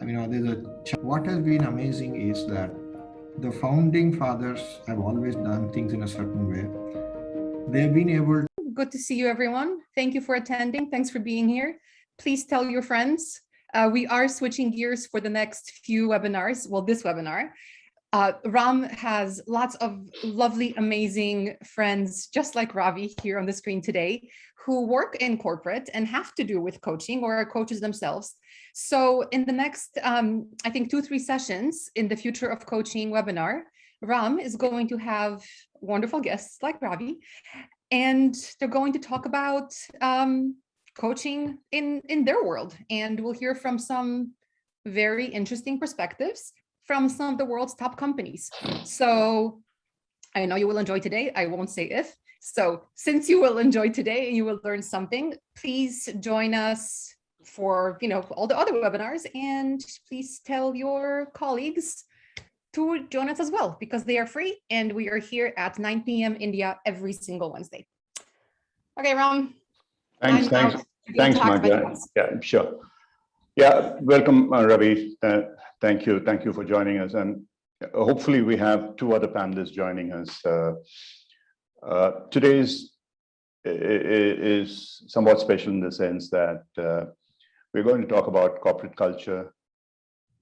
What has been amazing is that the founding fathers have always done things in a certain way. They've been able to. Good to see you, everyone. Thank you for attending. Thanks for being here. Please tell your friends. We are switching gears for the next few webinars. Well, this webinar. Ram has lots of lovely, amazing friends, just like Ravi here on the screen today, who work in corporate and have to do with coaching or are coaches themselves. So in the next, I think 2-3 sessions in the Future of Coaching webinar, Ram is going to have wonderful guests like Ravi, and they're going to talk about coaching in their world. And we'll hear from some very interesting perspectives from some of the world's top companies. So I know you will enjoy today. I won't say if. So since you will enjoy today and you will learn something, please join us for all the other webinars, and please tell your colleagues to join us as well, because they are free and we are here at 9 p.m. India every single Wednesday. Okay, Ram. Thanks, Magda. Yeah, sure. Yeah, welcome, Ravi. Thank you for joining us. And hopefully we have 2 other panelists joining us. Today's is somewhat special in the sense that we're going to talk about corporate culture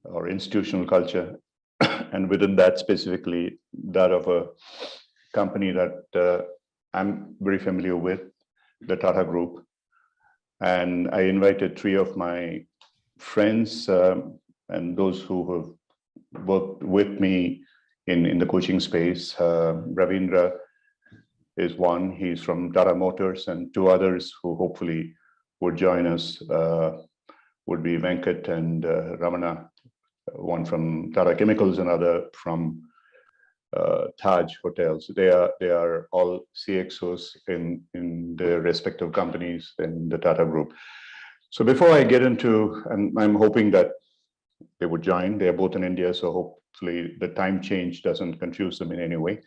or institutional culture, and within that specifically that of a company that I'm very familiar with, the Tata Group. And I invited 3 of my friends and those who have worked with me in the coaching space. Ravindra is one, he's from Tata Motors, and 2 others who hopefully would join us would be Venkat and Ramana, one from Tata Chemicals, another from Taj Hotel. So they are all CXOs in their respective companies in the Tata Group. So before I get into, and I'm hoping that they would join, they're both in India, so hopefully the time change doesn't confuse them in any way.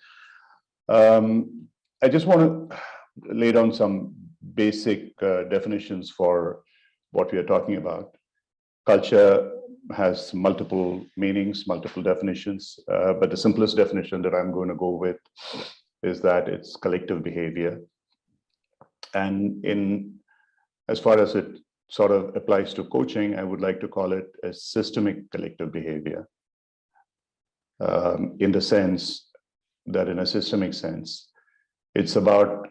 I just want to lay down some basic definitions for what we are talking about. Culture has multiple meanings, multiple definitions, but the simplest definition that I'm going to go with is that it's collective behavior. And as far as it sort of applies to coaching, I would like to call it a systemic collective behavior, in the sense that in a systemic sense, it's about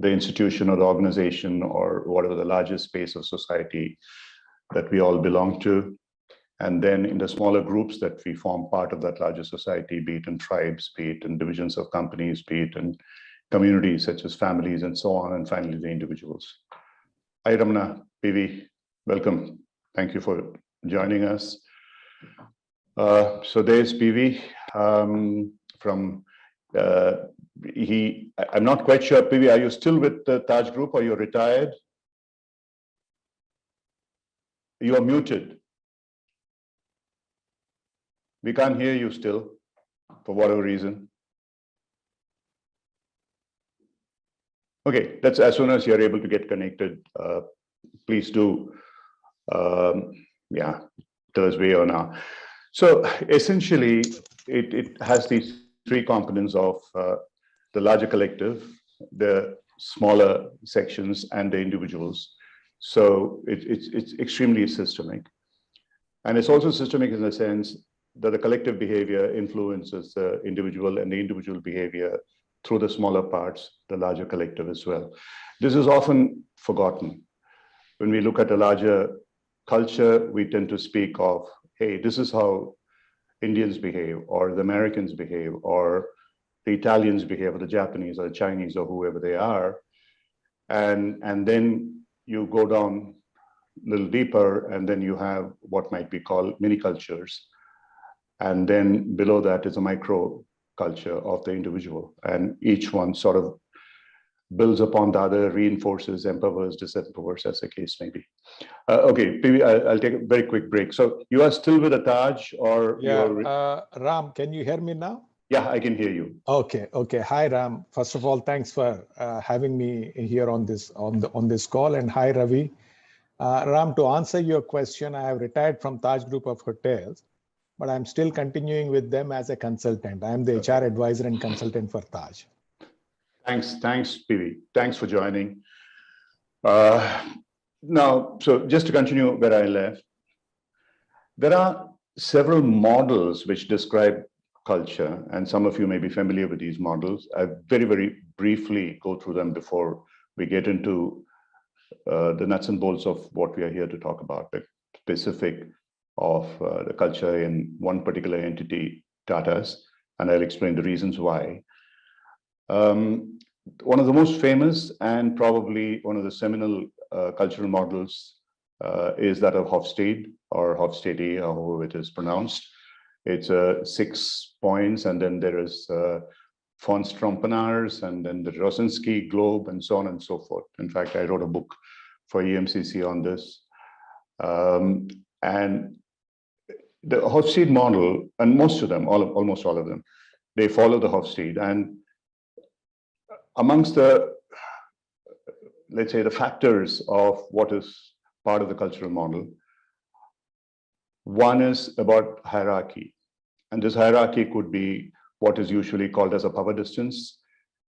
the institution or the organization or whatever the largest space of society that we all belong to. And then in the smaller groups that we form part of that larger society, be it in tribes, be it in divisions of companies, be it in communities such as families and so on, and finally the individuals. Hi, Ramana, PV, welcome. Thank you for joining us. So there's PV from, I'm not quite sure, PV, are you still with the Taj Group or you're retired? You are muted. We can't hear you still, for whatever reason. Okay, that's as soon as you're able to get connected, please do, yeah, tell us where you are now. So essentially, it has these 3 components of the larger collective, the smaller sections, and the individuals. So it's extremely systemic. And it's also systemic in the sense that the collective behavior influences the individual, and the individual behavior through the smaller parts, the larger collective as well. This is often forgotten. When we look at a larger culture, we tend to speak of, hey, this is how Indians behave, or the Americans behave, or the Italians behave, or the Japanese, or the Chinese, or whoever they are. And then you go down a little deeper, and then you have what might be called mini cultures. And then below that is a micro culture of the individual. And each one sort of builds upon the other, reinforces, empowers, disempowers, as the case may be. Okay, maybe I'll take a very quick break. So you are still with the Taj, or? Yeah, Ram, can you hear me now? Yeah, I can hear you. Okay. Hi, Ram. First of all, thanks for having me here on this call, and hi, Ravi. Ram, to answer your question, I have retired from Taj Group of Hotels, but I'm still continuing with them as a consultant. I'm the HR advisor and consultant for Taj. Thanks, PV. Thanks for joining. Now, so just to continue where I left, there are several models which describe culture, and some of you may be familiar with these models. I very, very briefly go through them before we get into the nuts and bolts of what we are here to talk about, the specific of the culture in one particular entity, Tata's, and I'll explain the reasons why. One of the most famous and probably one of the seminal cultural models is that of Hofstede or Hofstede, however it is pronounced. It's 6 points, and then there is Fons Trompenaars, and then the Rosinski globe, and so on and so forth. In fact, I wrote a book for EMCC on this. And the Hofstede model, and most of them, almost all of them, they follow the Hofstede. And amongst the, let's say, the factors of what is part of the cultural model, one is about hierarchy. And this hierarchy could be what is usually called as a power distance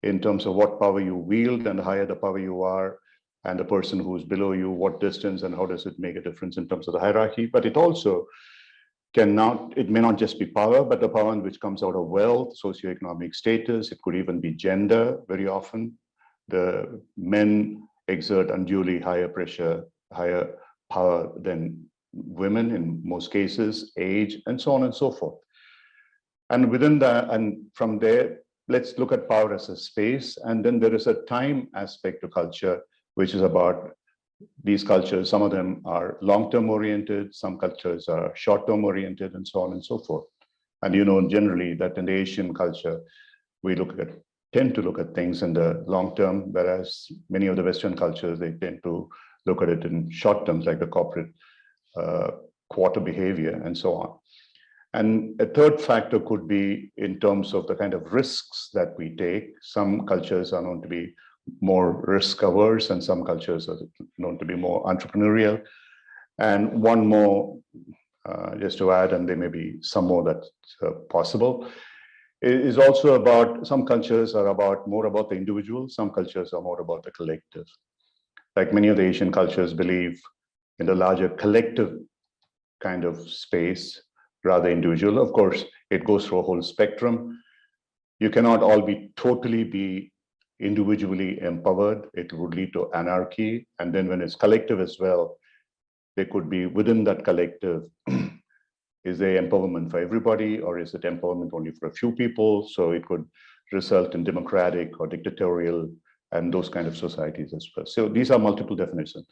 in terms of what power you wield, and the higher the power you are, and the person who's below you, what distance and how does it make a difference in terms of the hierarchy. But it also it may not just be power, but the power which comes out of wealth, socioeconomic status. It could even be gender. Very often, the men exert unduly higher pressure, higher power than women in most cases, age, and so on and so forth. And within that, and from there, let's look at power as a space. And then there is a time aspect to culture, which is about these cultures. Some of them are long-term oriented, some cultures are short-term oriented, and so on and so forth. And you know, generally that in the Asian culture, we tend to look at things in the long term, whereas many of the Western cultures, they tend to look at it in short terms, like the corporate quarter behavior and so on. And a third factor could be in terms of the kind of risks that we take. Some cultures are known to be more risk averse, and some cultures are known to be more entrepreneurial. And one more, just to add, and there may be some more that's possible, is also about, some cultures are more about the individual, some cultures are more about the collective. Like many of the Asian cultures believe in the larger collective kind of space, rather individual. Of course, it goes through a whole spectrum. You cannot all be individually empowered. It would lead to anarchy. And then when it's collective as well, there could be within that collective, is there empowerment for everybody, or is it empowerment only for a few people? So it could result in democratic or dictatorial and those kind of societies as well. So these are multiple definitions.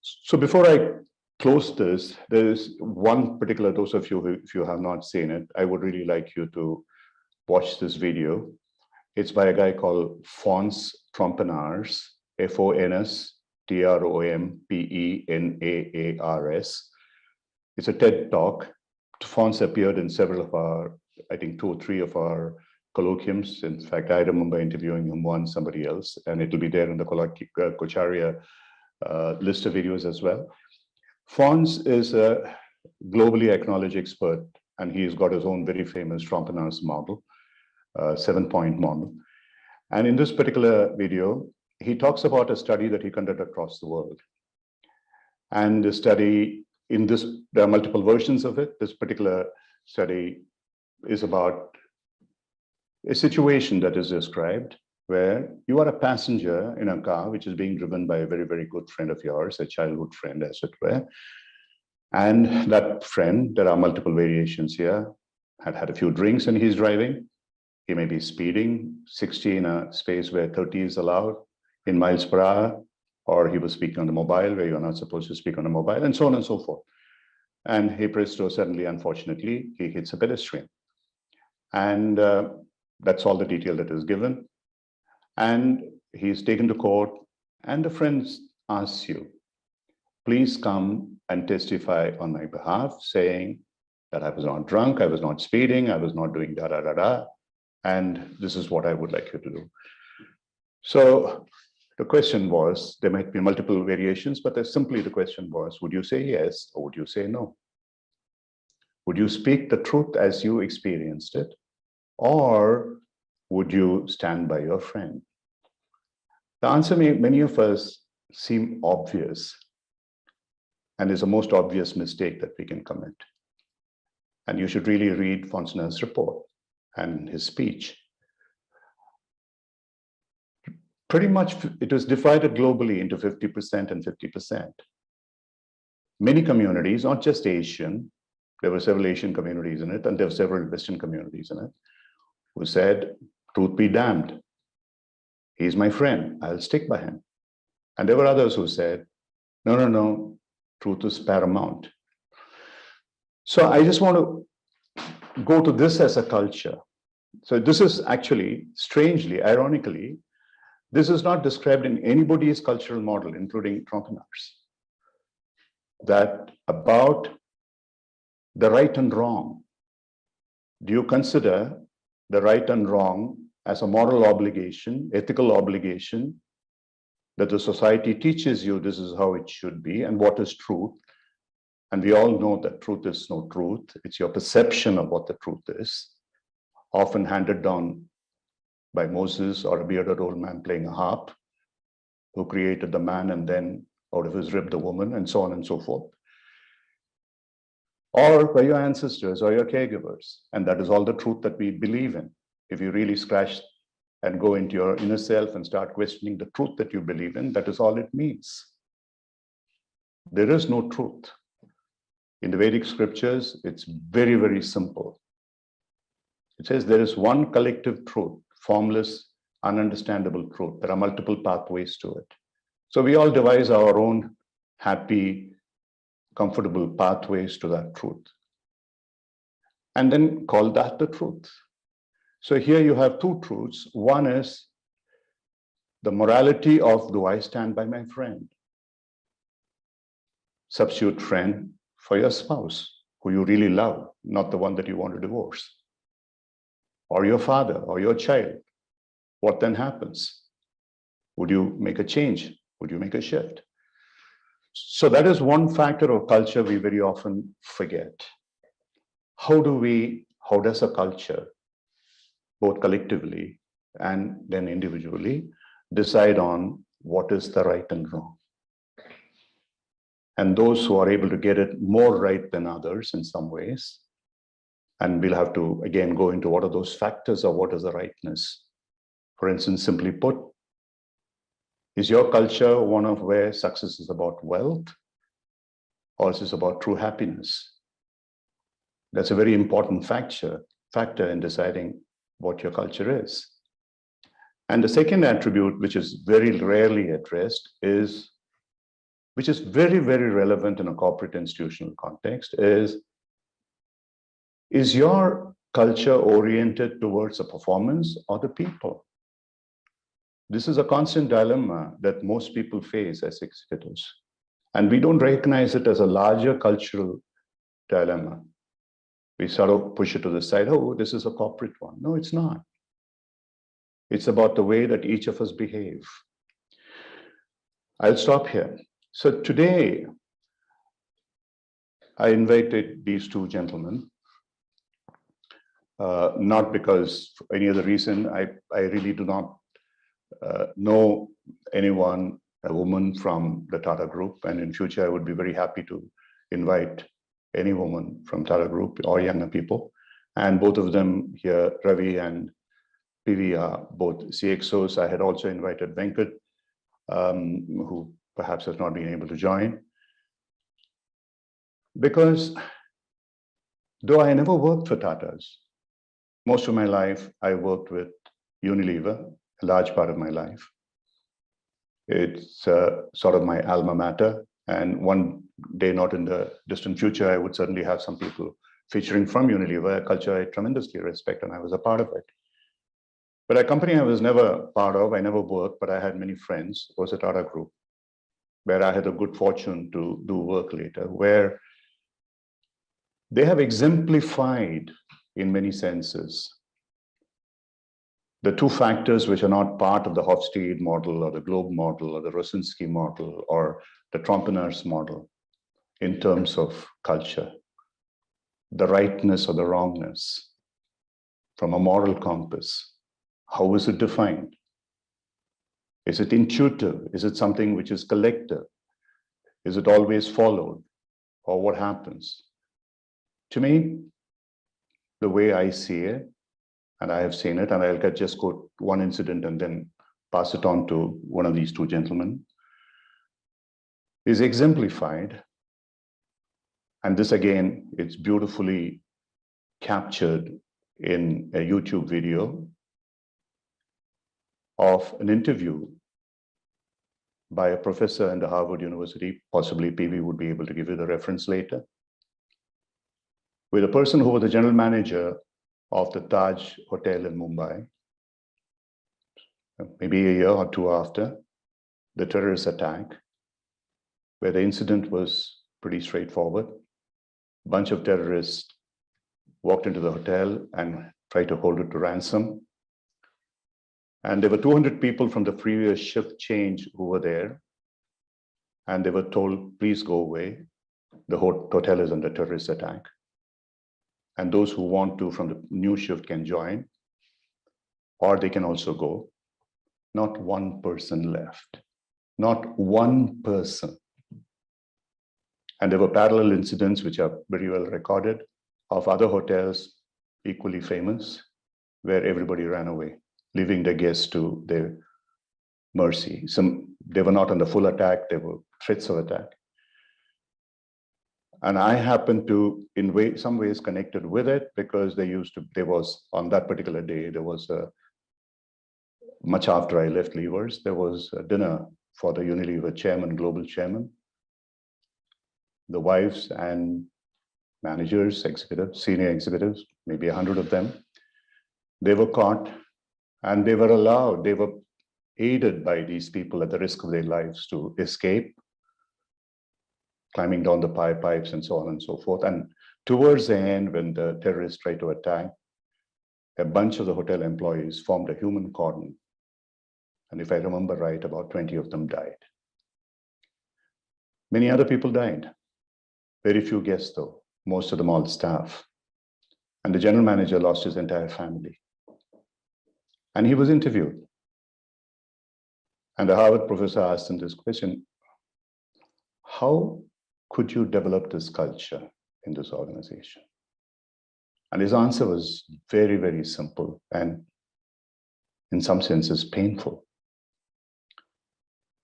So before I close this, there's one particular, those of you who, if you have not seen it, I would really like you to watch this video. It's by a guy called Fons Trompenaars, F-O-N-S-T-R-O-M-P-E-N-A-A-R-S. It's a TED talk. Fons appeared in several of our, I think 2 or 3 of our colloquiums. In fact, I remember interviewing him once, somebody else, and it'll be there in the Coacharya list of videos as well. Fons is a globally acknowledged expert, and he's got his own very famous Trompenaars model, 7-point model. And in this particular video, he talks about a study that he conducted across the world. And the study, there are multiple versions of it. This particular study is about a situation that is described where you are a passenger in a car which is being driven by a very, very good friend of yours, a childhood friend, as it were. And that friend, there are multiple variations here, had a few drinks and he's driving. He may be speeding 60 in a space where 30 is allowed in miles per hour, or he was speaking on the mobile where you're not supposed to speak on the mobile, and so on and so forth. And he presto, suddenly, unfortunately, he hits a pedestrian. And that's all the detail that is given. And he's taken to court, and the friend asks you, please come and testify on my behalf, saying that I was not drunk, I was not speeding, I was not doing da-da-da-da, and this is what I would like you to do. So The question was, there might be multiple variations, but simply the question was, would you say yes or would you say no? Would you speak the truth as you experienced it? Or would you stand by your friend? The answer may many of us seem obvious, and is the most obvious mistake that we can commit. And you should really read Fons Trompenaars' report and his speech. Pretty much it was divided globally into 50% and 50%. Many communities, not just Asian, there were several Asian communities in it, and there were several Western communities in it, who said, truth be damned. He's my friend, I'll stick by him. And there were others who said, no, no, no, truth is paramount. So I just want to go to this as a culture. So this is actually, strangely, ironically, this is not described in anybody's cultural model, including Trompenaars, that about the right and wrong. Do you consider the right and wrong as a moral obligation, ethical obligation, that the society teaches you this is how it should be and what is truth? And we all know that truth is no truth. It's your perception of what the truth is, often handed down by Moses or a bearded old man playing a harp, who created the man and then out of his rib the woman, and so on and so forth. Or by your ancestors or your caregivers. And that is all the truth that we believe in. If you really scratch and go into your inner self and start questioning the truth that you believe in, that is all it means. There is no truth. In the Vedic scriptures, it's very, very simple. It says there is one collective truth, formless, ununderstandable truth. There are multiple pathways to it. So we all devise our own happy, comfortable pathways to that truth. And then call that the truth. So here you have two truths. One is the morality of, do I stand by my friend? Substitute friend for your spouse, who you really love, not the one that you want to divorce. Or your father, or your child. What then happens? Would you make a change? Would you make a shift? So that is one factor of culture we very often forget. How does a culture, both collectively and then individually, decide on what is the right and wrong? And those who are able to get it more right than others in some ways, and we'll have to, again, go into what are those factors of what is the rightness. For instance, simply put, is your culture one of where success is about wealth, or is this about true happiness? That's a very important factor in deciding what your culture is. And the second attribute, which is very rarely addressed, which is very, very relevant in a corporate institutional context, is your culture oriented towards a performance or the people? This is a constant dilemma that most people face as executives. And we don't recognize it as a larger cultural dilemma. We sort of push it to the side. Oh, this is a corporate one. No, it's not. It's about the way that each of us behave. I'll stop here. So today, I invited these two gentlemen, not because for any other reason. I really do not know anyone, a woman from the Tata Group, and in future I would be very happy to invite any woman from Tata Group or younger people. And both of them here, Ravi and PV, are both CXOs. I had also invited Venkat, who perhaps has not been able to join. Because though I never worked for Tatas, most of my life I worked with Unilever, a large part of my life. It's sort of my alma mater. And one day, not in the distant future, I would certainly have some people featuring from Unilever, a culture I tremendously respect, and I was a part of it. But a company I was never part of, I never worked, but I had many friends, was a Tata Group, where I had the good fortune to do work later, where they have exemplified, in many senses, the two factors which are not part of the Hofstede model or the Globe model or the Rosinski model or the Trompenaars model in terms of culture, the rightness or the wrongness from a moral compass. How is it defined? Is it intuitive? Is it something which is collective? Is it always followed? Or what happens? To me, the way I see it, and I have seen it, and I'll just quote one incident and then pass it on to one of these two gentlemen, is exemplified. And this again, it's beautifully captured in a YouTube video of an interview by a professor in the Harvard University, possibly PV would be able to give you the reference later, with a person who was the general manager of the Taj Hotel in Mumbai, maybe a year or two after the terrorist attack, where the incident was pretty straightforward. A bunch of terrorists walked into the hotel and tried to hold it to ransom. And there were 200 people from the previous shift change who were there. And they were told, please go away. The hotel is under terrorist attack. And those who want to from the new shift can join, or they can also go. Not one person left. Not one person. And there were parallel incidents which are very well recorded of other hotels equally famous, where everybody ran away, leaving the guests to their mercy. They were not on the full attack, there were threats of attack. And I happened to, in some ways, connected with it because there was, on that particular day, there was much after I left Levers, there was a dinner for the Unilever chairman, global chairman, the wives and managers, executives, senior executives, maybe 100 of them. They were caught and they were allowed, they were aided by these people at the risk of their lives to escape, climbing down the pipes and so on and so forth. And towards the end, when the terrorists tried to attack, a bunch of the hotel employees formed a human cordon. And if I remember right, about 20 of them died. Many other people died. Very few guests though, most of them all staff. And the general manager lost his entire family. And he was interviewed. And the Harvard professor asked him this question: how could you develop this culture in this organization? And his answer was very, very simple and in some senses painful.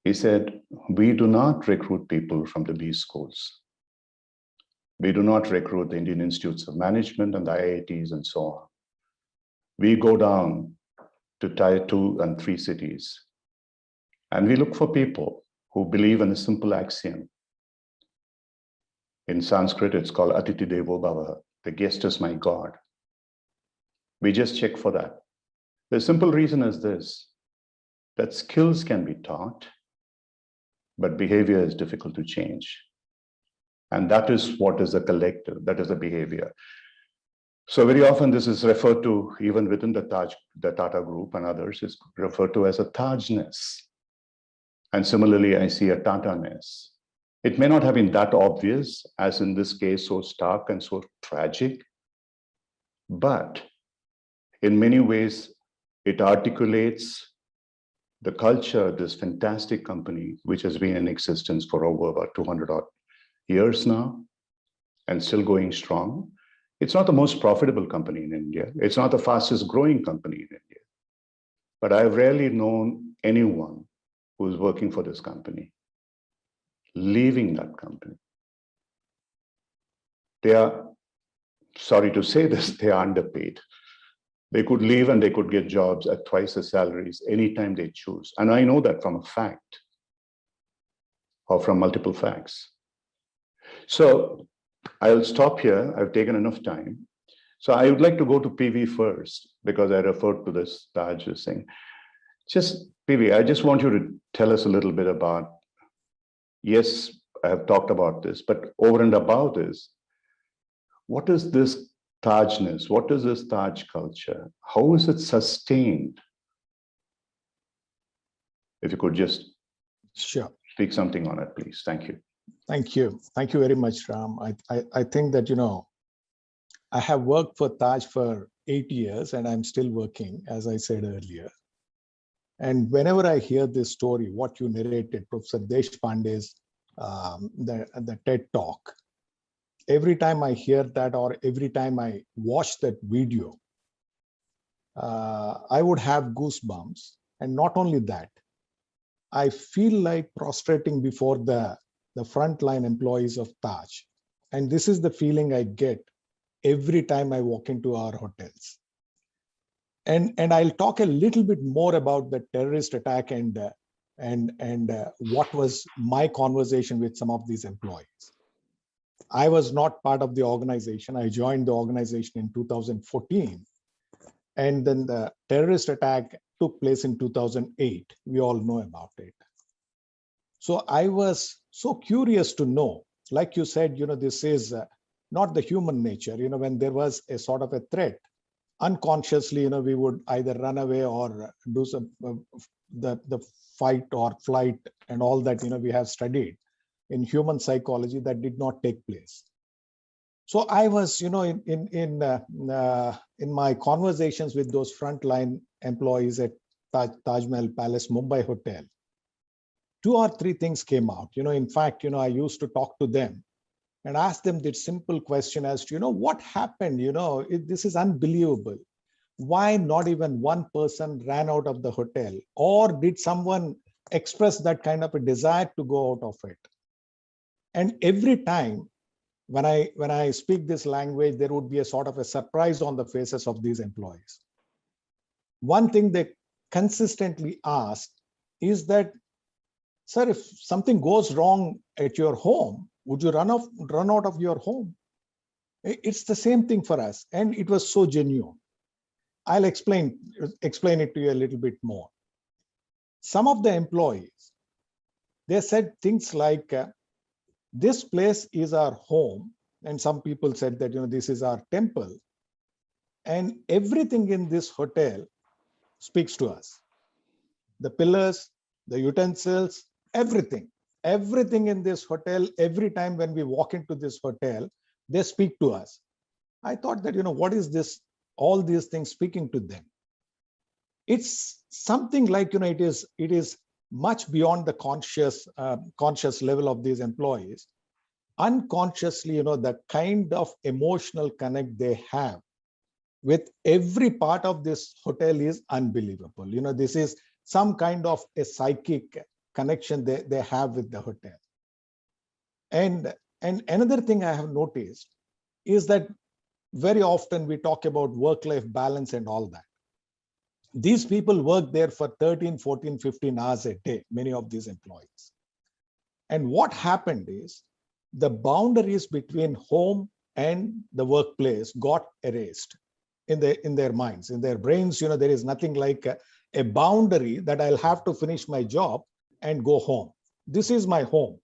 He said, we do not recruit people from the B schools. We do not recruit the Indian Institutes of Management and the IITs and so on. We go down to Tier 2 and 3 cities and we look for people who believe in a simple axiom. In Sanskrit, it's called Atiti Devo Bhava. The guest is my God. We just check for that. The simple reason is this, that skills can be taught, but behavior is difficult to change. And that is what is the collective, that is the behavior. So very often this is referred to, even within the Tata group and others, is referred to as a Tajness. And similarly, I see a Tata-ness. It may not have been that obvious, as in this case, so stark and so tragic, but in many ways, it articulates the culture of this fantastic company, which has been in existence for over about 200 odd years now, and still going strong. It's not the most profitable company in India. It's not the fastest growing company in India. But I've rarely known anyone who's working for this company leaving that company. They are, sorry to say this, they are underpaid. They could leave and they could get jobs at twice the salaries anytime they choose. And I know that from a fact or from multiple facts. So I'll stop here. I've taken enough time. So I would like to go to PV first because I referred to this Taj thing. Just PV, I just want you to tell us a little bit about, yes, I have talked about this, but over and above this, what is this Tajness? What is this Taj culture? How is it sustained If you could just Sure. speak something on it, please. Thank you. Thank you. Thank you very much, Ram. I think that, I have worked for Taj for 8 years and I'm still working, as I said earlier. And whenever I hear this story, what you narrated, Professor Deshpande's, the TED talk, every time I hear that or every time I watch that video, I would have goosebumps. And not only that, I feel like prostrating before the frontline employees of Taj. And this is the feeling I get every time I walk into our hotels. And I'll talk a little bit more about the terrorist attack and what was my conversation with some of these employees. I was not part of the organization. I joined the organization in 2014. And then the terrorist attack took place in 2008. We all know about it. So I was so curious to know, like you said, this is not the human nature. When there was a sort of a threat, unconsciously, we would either run away or do some the fight or flight and all that, we have studied in human psychology that did not take place. So I was, in my conversations with those frontline employees at Taj Mahal Palace Mumbai Hotel, 2 or 3 things came out. In fact, I used to talk to them and ask them this simple question as to, what happened? This is unbelievable. Why not even one person ran out of the hotel? Or did someone express that kind of a desire to go out of it? And every time when I speak this language, there would be a sort of a surprise on the faces of these employees. One thing they consistently ask is that, sir, if something goes wrong at your home, would you run out of your home? It's the same thing for us. And it was so genuine. I'll explain it to you a little bit more. Some of the employees, they said things like, this place is our home. And some people said that, this is our temple. And everything in this hotel speaks to us. The pillars, the utensils, everything in this hotel, every time when we walk into this hotel, they speak to us. I thought that, what is this, all these things speaking to them? It's something like, it is much beyond the conscious level of these employees. Unconsciously, the kind of emotional connect they have with every part of this hotel is unbelievable. This is some kind of a psychic connection they have with the hotel. And another thing I have noticed is that very often we talk about work-life balance and all that. These people work there for 13, 14, 15 hours a day, many of these employees. And what happened is the boundaries between home and the workplace got erased in their minds, in their brains. There is nothing like a boundary that I'll have to finish my job and go home. This is my home.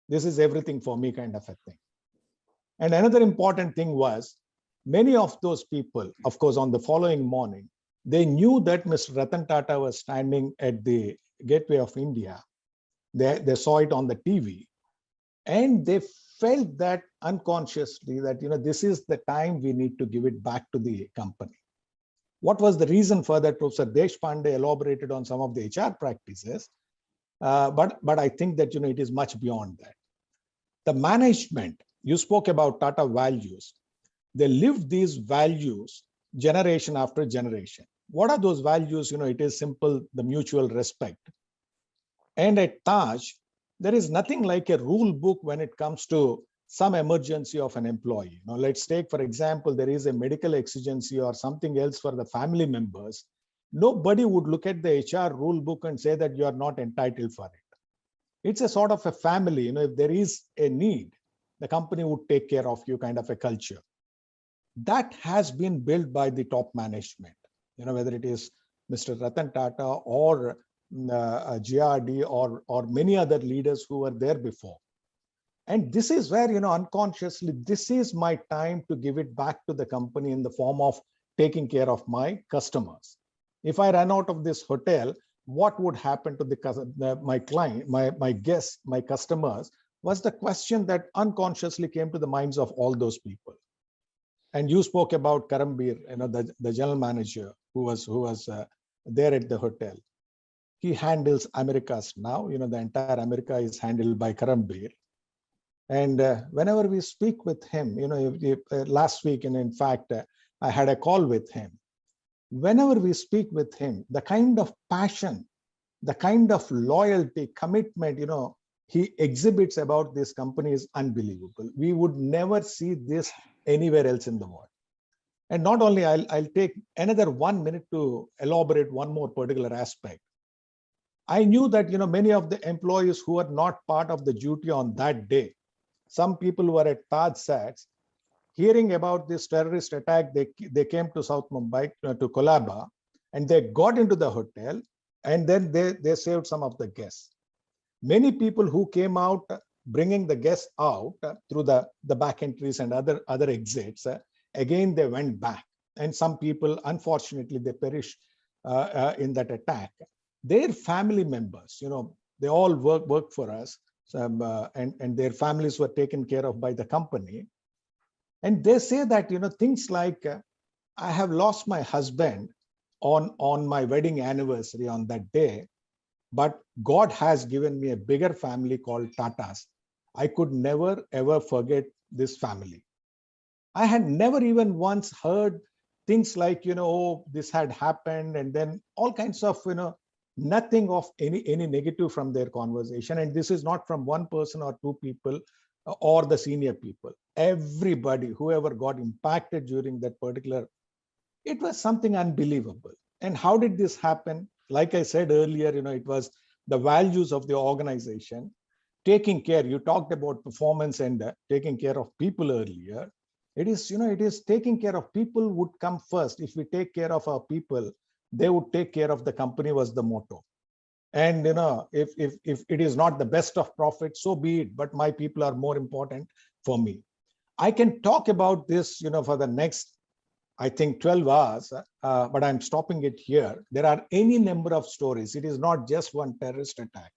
This is everything for me, kind of a thing. And another important thing was many of those people, of course, on the following morning, they knew that Mr. Ratan Tata was standing at the Gateway of India. They saw it on the TV. And they felt that unconsciously that, this is the time we need to give it back to the company. What was the reason for that? Professor Deshpande elaborated on some of the HR practices. But I think that, it is much beyond that. The management, you spoke about Tata values. They lived these values generation after generation. What are those values? It is simple, the mutual respect. And at Taj, there is nothing like a rule book when it comes to some emergency of an employee. Let's take, for example, there is a medical exigency or something else for the family members. Nobody would look at the HR rule book and say that you are not entitled for it. It's a sort of a family. If there is a need, the company would take care of you, kind of a culture. That has been built by the top management, whether it is Mr. Ratan Tata or GRD or many other leaders who were there before. And this is where, unconsciously, this is my time to give it back to the company in the form of taking care of my customers. If I run out of this hotel, what would happen to my client, my guests, my customers, was the question that unconsciously came to the minds of all those people. And you spoke about Karambir, the general manager who was there at the hotel. He handles Americas now. The entire America is handled by Karambir. And whenever we speak with him, last week, and in fact, I had a call with him. Whenever we speak with him, the kind of passion, the kind of loyalty, commitment, he exhibits about this company is unbelievable. We would never see this anywhere else in the world. And not only, I'll take another 1 minute to elaborate one more particular aspect. I knew that, many of the employees who were not part of the duty on that day, some people who were at Taj Sats, hearing about this terrorist attack, they came to South Mumbai, to Colaba, and they got into the hotel, and then they saved some of the guests. Many people who came out, bringing the guests out through the back entries and other exits, again, they went back. And some people, unfortunately, they perished in that attack. Their family members, they all work for us, and their families were taken care of by the company. And they say that, things like, I have lost my husband on my wedding anniversary on that day, but God has given me a bigger family called Tatas. I could never, ever forget this family. I had never even once heard things like, oh, this had happened, and then all kinds of, nothing of any negative from their conversation. And this is not from one person or two people or the senior people. Everybody, whoever got impacted during that particular, it was something unbelievable. And how did this happen? Like I said earlier, it was the values of the organization, taking care. You talked about performance and taking care of people earlier. It is taking care of people would come first. If we take care of our people, they would take care of the company, was the motto. And if it is not the best of profit, so be it, but my people are more important for me. I can talk about this for the next, I think, 12 hours, but I'm stopping it here. There are any number of stories. It is not just one terrorist attack.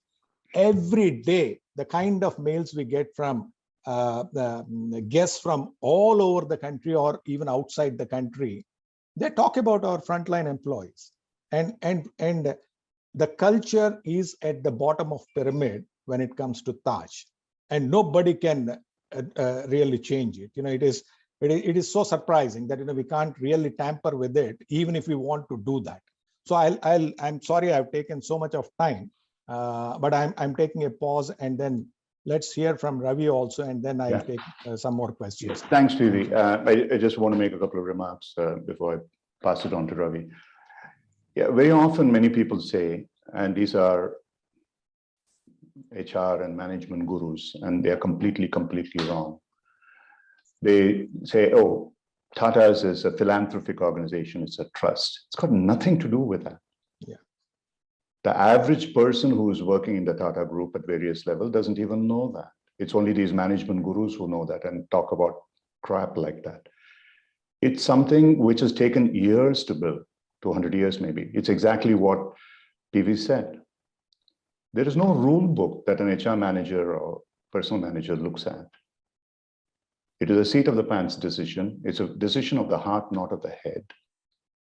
Every day, the kind of mails we get from the guests from all over the country or even outside the country, they talk about our frontline employees. And the culture is at the bottom of pyramid when it comes to Taj, and nobody can really change it. It is so surprising that we can't really tamper with it, even if we want to do that. So I'm sorry I've taken so much of time, but I'm taking a pause, and then let's hear from Ravi also, and then I'll take some more questions. Yes, thanks, Ravi. I just want to make a couple of remarks before I pass it on to Ravi. Yeah, very often many people say, and these are HR and management gurus, and they are completely wrong. They say, oh, Tata's is a philanthropic organization, it's a trust. It's got nothing to do with that. Yeah. The average person who is working in the Tata group at various levels doesn't even know that. It's only these management gurus who know that and talk about crap like that. It's something which has taken years to build, 200 years maybe. It's exactly what PV said. There is no rule book that an HR manager or personal manager looks at. It is a seat of the pants decision. It's a decision of the heart, not of the head.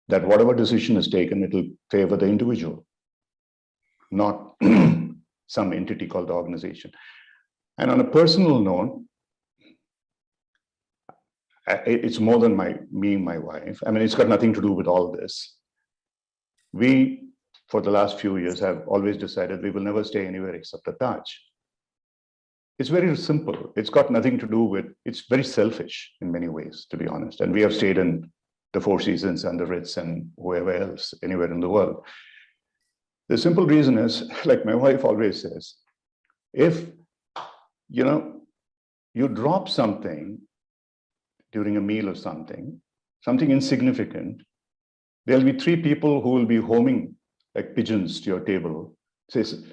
That whatever decision is taken, it will favor the individual, not some entity called the organization. And on a personal note, it's more than me and my wife. I mean, it's got nothing to do with all this. We, for the last few years, have always decided we will never stay anywhere except the Taj. It's very simple. It's got nothing to do with, it's very selfish in many ways, to be honest. And we have stayed in the Four Seasons and the Ritz and whoever else, anywhere in the world. The simple reason is, like my wife always says, if, you drop something during a meal or something insignificant, there'll be three people who will be homing like pigeons to your table, says,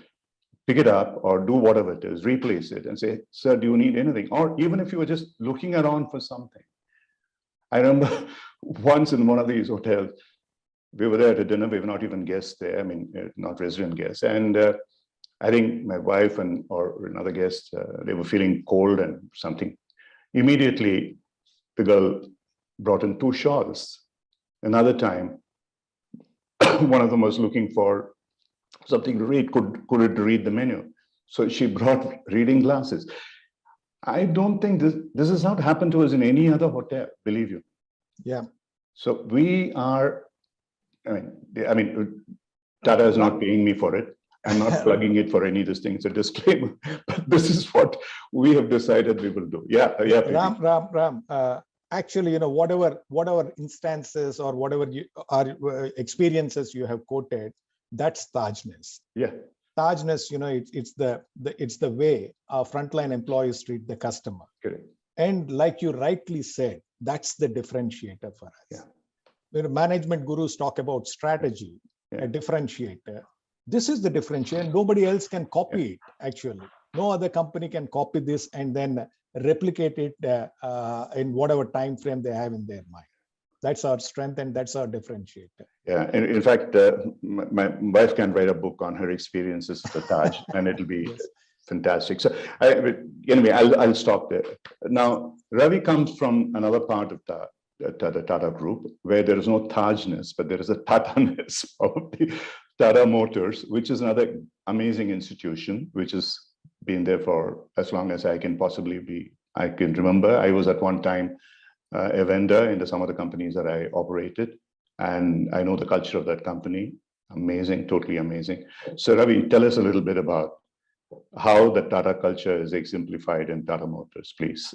pick it up or do whatever it is, replace it and say, sir, do you need anything? Or even if you were just looking around for something. I remember once in one of these hotels, we were there at a dinner. We were not even guests there. I mean, not resident guests. And I think my wife or another guest, they were feeling cold and something. Immediately, the girl brought in 2 shawls. Another time, one of them was looking for something to read. Could it read the menu? So she brought reading glasses. I don't think this has not happened to us in any other hotel, believe you. Yeah. So we are, I mean, Tata is not paying me for it. I'm not plugging it for any of these things. It's a disclaimer. But this is what we have decided we will do. Yeah. Ram. Actually, whatever instances or whatever experiences you have quoted, that's Tajness. Yeah. Tajness, it's the way our frontline employees treat the customer. Correct. And like you rightly said, that's the differentiator for us. Yeah. When management gurus talk about strategy, Yeah. a differentiator, this is the differentiator. Nobody else can copy it, actually. No other company can copy this and then replicate it in whatever time frame they have in their mind. That's our strength and that's our differentiator. Yeah, in fact, my wife can write a book on her experiences at the Taj, and it'll be Yes. fantastic. So anyway, I'll stop there. Now, Ravi comes from another part of the Tata Group, where there is no Tajness, but there is a Tata-ness of the Tata Motors, which is another amazing institution, which has been there for as long as I can remember. I was at one time a vendor in some of the companies that I operated, and I know the culture of that company. Amazing, totally amazing. So Ravi, tell us a little bit about how the Tata culture is exemplified in Tata Motors, please.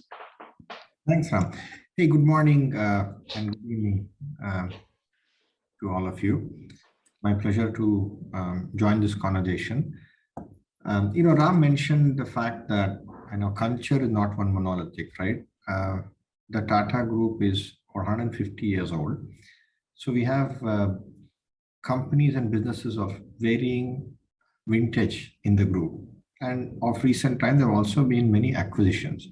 Thanks, Ram. Hey, good morning and good evening to all of you. My pleasure to join this conversation. Ram mentioned the fact that culture is not one monolithic, right? The Tata Group is 150 years old. So we have companies and businesses of varying vintage in the group. And of recent time, there have also been many acquisitions.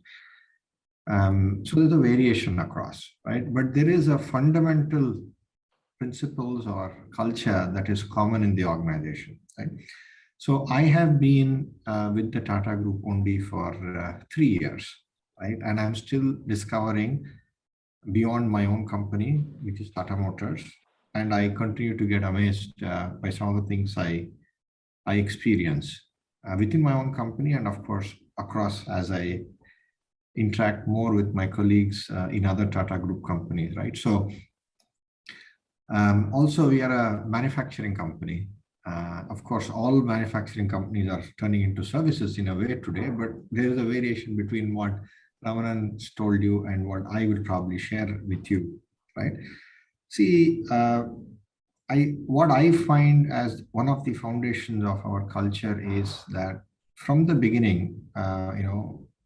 So there's a variation across, right? But there is a fundamental principles or culture that is common in the organization, right? So I have been with the Tata Group only for 3 years, right? And I'm still discovering beyond my own company, which is Tata Motors. And I continue to get amazed by some of the things I experience within my own company and of course, across as I interact more with my colleagues in other Tata Group companies, right? So also we are a manufacturing company. Of course, all manufacturing companies are turning into services in a way today, but there is a variation between what Ramana told you and what I will probably share with you, right? See, what I find as one of the foundations of our culture is that from the beginning,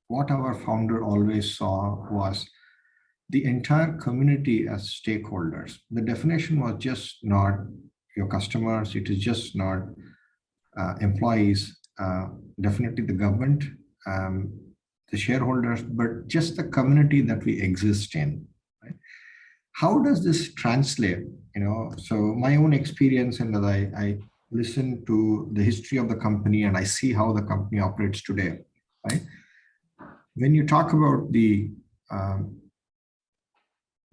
what our founder always saw was the entire community as stakeholders. The definition was just not your customers, it is just not employees, definitely the government, the shareholders, but just the community that we exist in. Right? How does this translate? So my own experience, and as I listen to the history of the company and I see how the company operates today, right? When you talk about the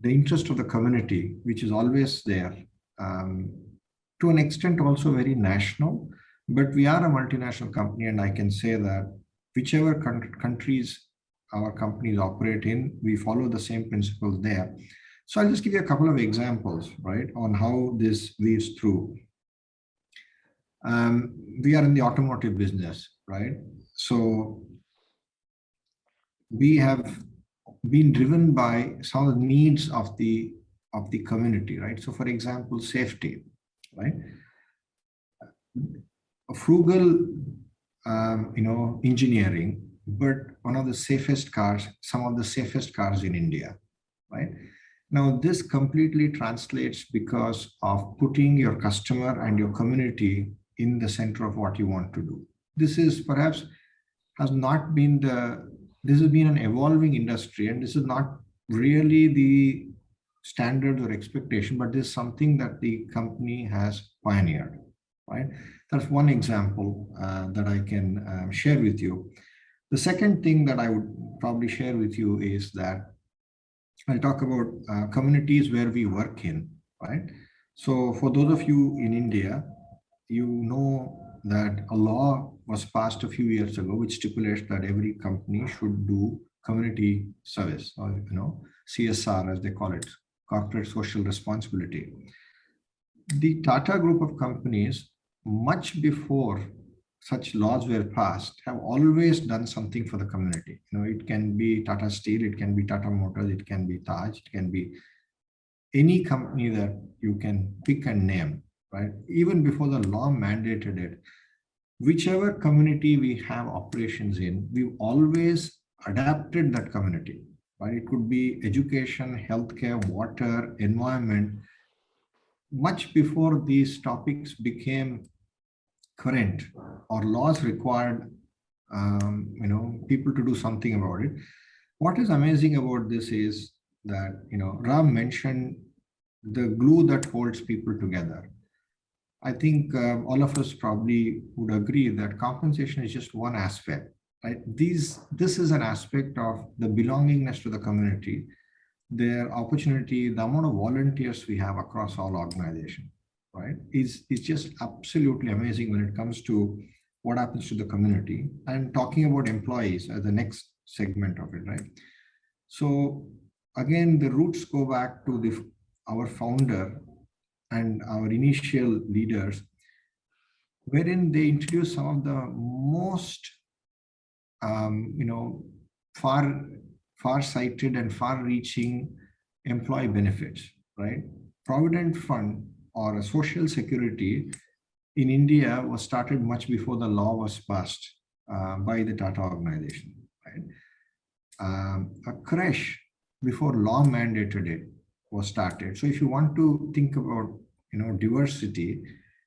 interest of the community, which is always there, to an extent also very national, but we are a multinational company, and I can say that whichever countries our companies operate in, we follow the same principles there. So I'll just give you a couple of examples, right, on how this weaves through. We are in the automotive business, right? So we have been driven by some of the needs of the community, right? So for example, safety, right? A frugal, engineering, but one of the safest cars, some of the safest cars in India, right? Now, this completely translates because of putting your customer and your community in the center of what you want to do. This is perhaps has not been this has been an evolving industry, and this is not really the standards or expectation, but this is something that the company has pioneered, right? That's one example that I can share with you. The second thing that I would probably share with you is that I'll talk about communities where we work in, right? So for those of you in India, you know that a law was passed a few years ago, which stipulates that every company should do community service, or CSR as they call it, corporate social responsibility. The Tata group of companies, much before such laws were passed, have always done something for the community. It can be Tata Steel, it can be Tata Motors, it can be Taj, it can be any company that you can pick and name, right? Even before the law mandated it, whichever community we have operations in, we've always adapted that community, right? It could be education, healthcare, water, environment. Much before these topics became current or laws required, people to do something about it. What is amazing about this is that, Ram mentioned the glue that holds people together. I think all of us probably would agree that compensation is just one aspect, right? This is an aspect of the belongingness to the community, their opportunity, the amount of volunteers we have across all organizations, right? Is just absolutely amazing when it comes to what happens to the community. And talking about employees as the next segment of it, right? So again, the roots go back to our founder and our initial leaders, wherein they introduced some of the most, far-sighted and far-reaching employee benefits, right? Provident Fund or a social security in India was started much before the law was passed by the Tata organization, right? A creche before law mandated it was started. So if you want to think about, diversity,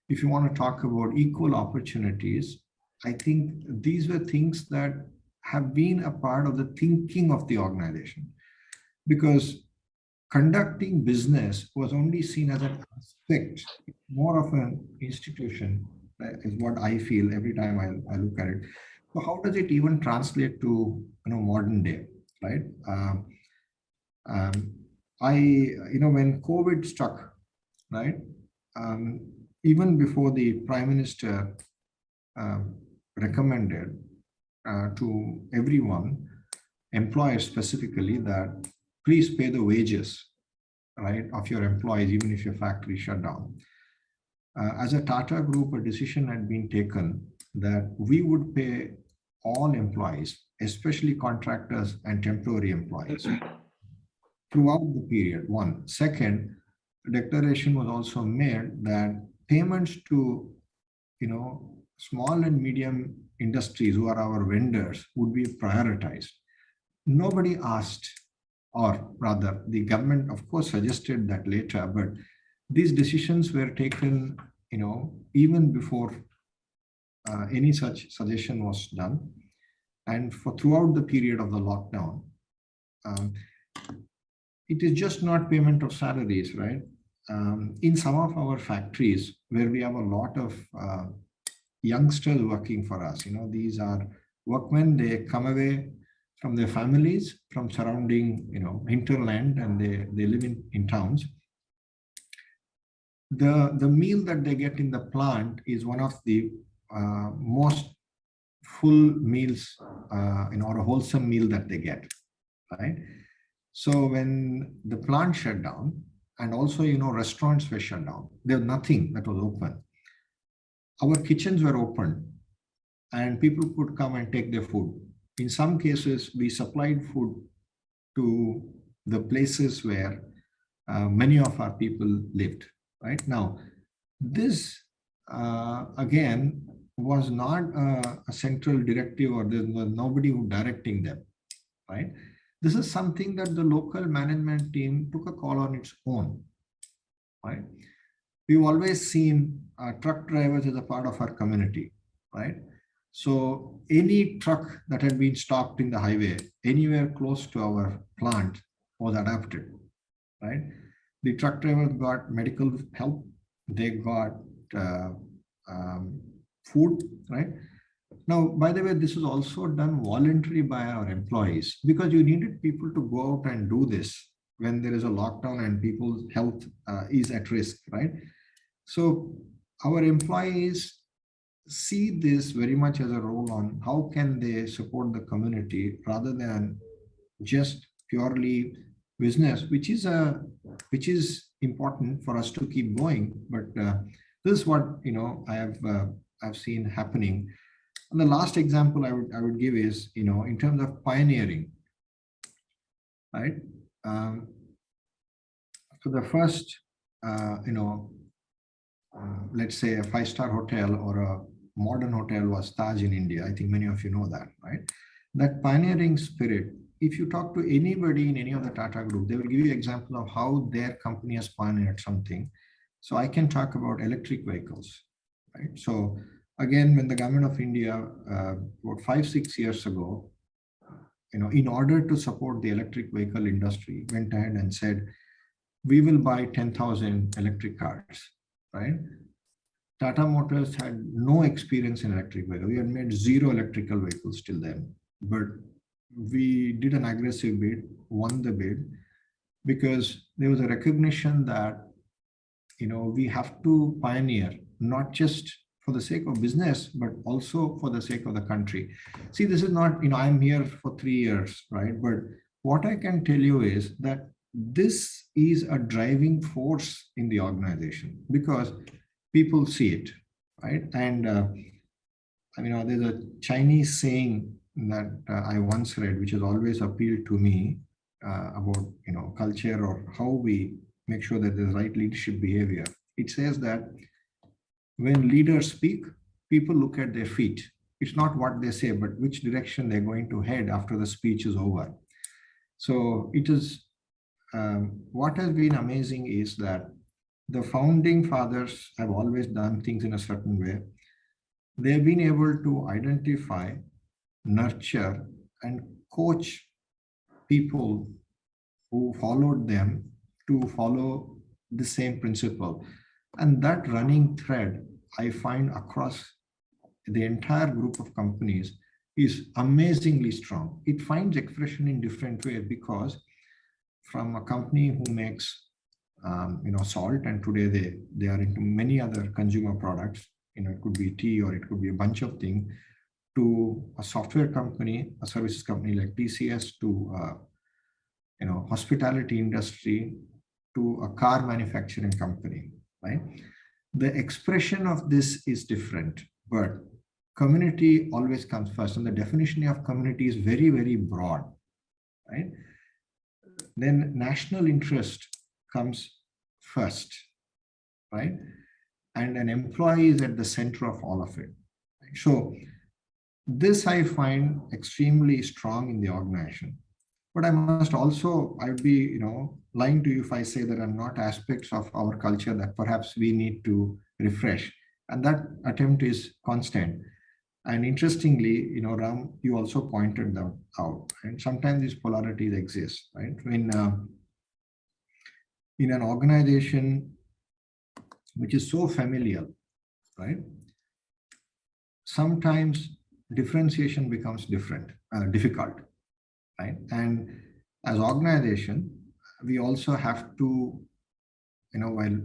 if you want to talk about equal opportunities, I think these were things that have been a part of the thinking of the organization, because conducting business was only seen as an aspect, more of an institution, is what I feel every time I look at it. So how does it even translate to modern day, right? When COVID struck, right? Even before the Prime Minister recommended to everyone, employers specifically, that please pay the wages, right, of your employees, even if your factory shut down. As a Tata group, a decision had been taken that we would pay all employees, especially contractors and temporary employees, throughout the period. One. Second, a declaration was also made that payments to, small and medium industries who are our vendors would be prioritized. Nobody asked, or rather the government of course suggested that later, but these decisions were taken, even before any such suggestion was done. And for throughout the period of the lockdown, it is just not payment of salaries, right? In some of our factories where we have a lot of youngsters working for us, these are workmen, they come away from their families, from surrounding, hinterland, and they live in towns. The meal that they get in the plant is one of the most full meals, or a wholesome meal that they get, right? So when the plant shut down, and also, restaurants were shut down, there was nothing that was open. Our kitchens were open and people could come and take their food. In some cases, we supplied food to the places where many of our people lived, right? Now, this, again, was not a central directive, or there was nobody who directing them, right? This is something that the local management team took a call on its own, right? We've always seen truck drivers as a part of our community, right? So any truck that had been stopped in the highway, anywhere close to our plant, was adapted, right? The truck drivers got medical help. They got food, right? Now, by the way, this is also done voluntarily by our employees because you needed people to go out and do this when there is a lockdown and people's health is at risk, right? So our employees see this very much as a role on how can they support the community rather than just purely business, which is important for us to keep going. But this is what I've seen happening. And the last example I would give is in terms of pioneering, right? So the first let's say a 5-star hotel or a modern hotel was Taj in India. I think many of you know that, right? That pioneering spirit, if you talk to anybody in any of the Tata group, they will give you an example of how their company has pioneered something. So I can talk about electric vehicles, right? So again, when the government of India, about 5-6 years ago, in order to support the electric vehicle industry, went ahead and said, we will buy 10,000 electric cars, right? Tata Motors had no experience in electric vehicles. We had made 0 electrical vehicles till then, but we did an aggressive bid, won the bid, because there was a recognition that, we have to pioneer, not just for the sake of business, but also for the sake of the country. See, this is not, I'm here for 3 years, right? But what I can tell you is that this is a driving force in the organization because people see it, right? And there's a Chinese saying that I once read, which has always appealed to me about culture or how we make sure that there's right leadership behavior. It says that when leaders speak, people look at their feet. It's not what they say, but which direction they're going to head after the speech is over. So it is what has been amazing is that the founding fathers have always done things in a certain way. They've been able to identify, nurture, and coach people who followed them to follow the same principle. And that running thread I find across the entire group of companies is amazingly strong. It finds expression in different ways because from a company who makes salt, and today they are into many other consumer products, it could be tea or it could be a bunch of things, to a software company, a services company like TCS, to hospitality industry, to a car manufacturing company, right? The expression of this is different, but community always comes first. And the definition of community is very, very broad, right? Then national interest comes first, right? And an employee is at the center of all of it. Right? So this I find extremely strong in the organization. But I would be, lying to you if I say there are not aspects of our culture that perhaps we need to refresh. And that attempt is constant. And interestingly, Ram, you also pointed that out. And sometimes these polarities exist, right? In an organization which is so familiar, right? Sometimes differentiation becomes difficult, right? And as organization, we also have to, while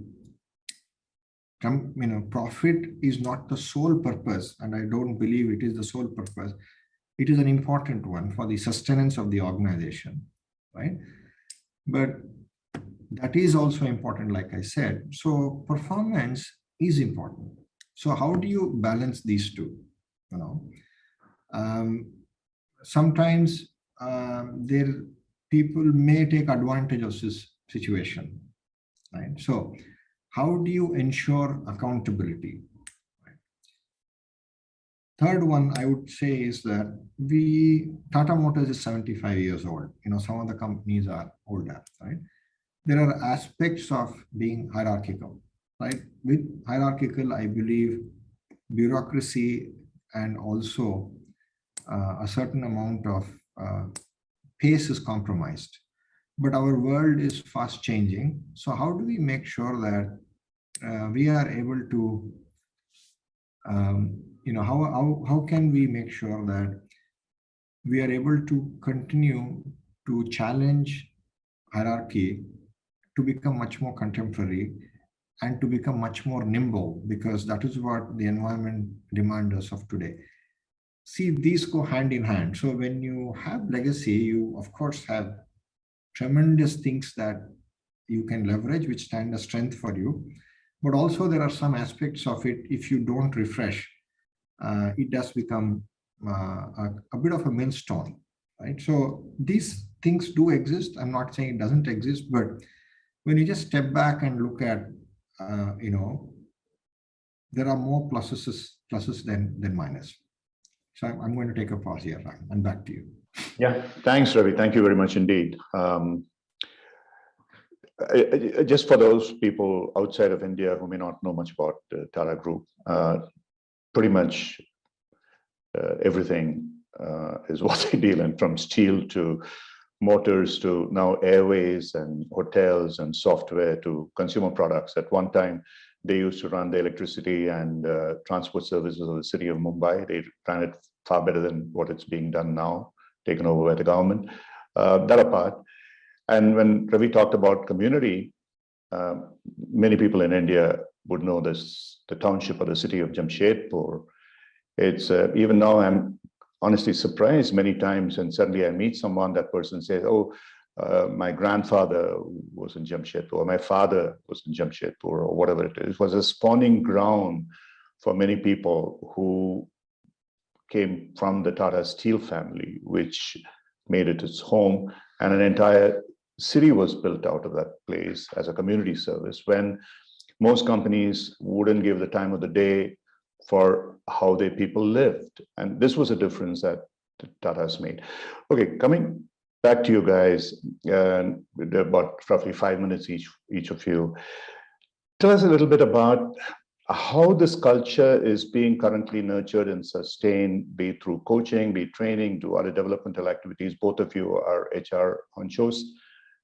profit is not the sole purpose, and I don't believe it is the sole purpose, it is an important one for the sustenance of the organization, right? But that is also important, like I said. So performance is important. So how do you balance these two? Sometimes people may take advantage of this situation, right? So how do you ensure accountability? Third one I would say is that Tata Motors is 75 years old. Some of the companies are older, right? There are aspects of being hierarchical, right? With hierarchical, I believe bureaucracy and also a certain amount of pace is compromised. but our world is fast changing. So how do we make sure that we are able to, how can we make sure that we are able to continue to challenge hierarchy, to become much more contemporary, and to become much more nimble, because that is what the environment demands us of today. See, these go hand in hand. So when you have legacy, you of course have tremendous things that you can leverage, which stand as strength for you. But also there are some aspects of it, if you don't refresh, it does become a bit of a millstone, right? So these things do exist. I'm not saying it doesn't exist, but when you just step back and look at, there are more pluses than minus. So I'm going to take a pause here, Ryan, and back to you. Yeah, thanks, Ravi. Thank you very much indeed. Just for those people outside of India who may not know much about the Tata Group, pretty much everything is what they deal in, from steel to motors to now airways and hotels and software to consumer products. At one time, they used to run the electricity and transport services of the city of Mumbai. They ran it far better than what it's being done now, taken over by the government. That apart. And when Ravi talked about community, many people in India would know this, the township or the city of Jamshedpur. It's even now I'm honestly surprised many times, and suddenly I meet someone, that person says, oh, my grandfather was in Jamshedpur, or my father was in Jamshedpur, or whatever it is. It was a spawning ground for many people who came from the Tata Steel family, which made it its home, and an entire city was built out of that place as a community service, when most companies wouldn't give the time of the day for how their people lived. And this was a difference that Tata's made. Okay, coming back to you guys, about roughly 5 minutes each of you. Tell us a little bit about how this culture is being currently nurtured and sustained, be it through coaching, be it training, do other developmental activities. Both of you are HR honchos,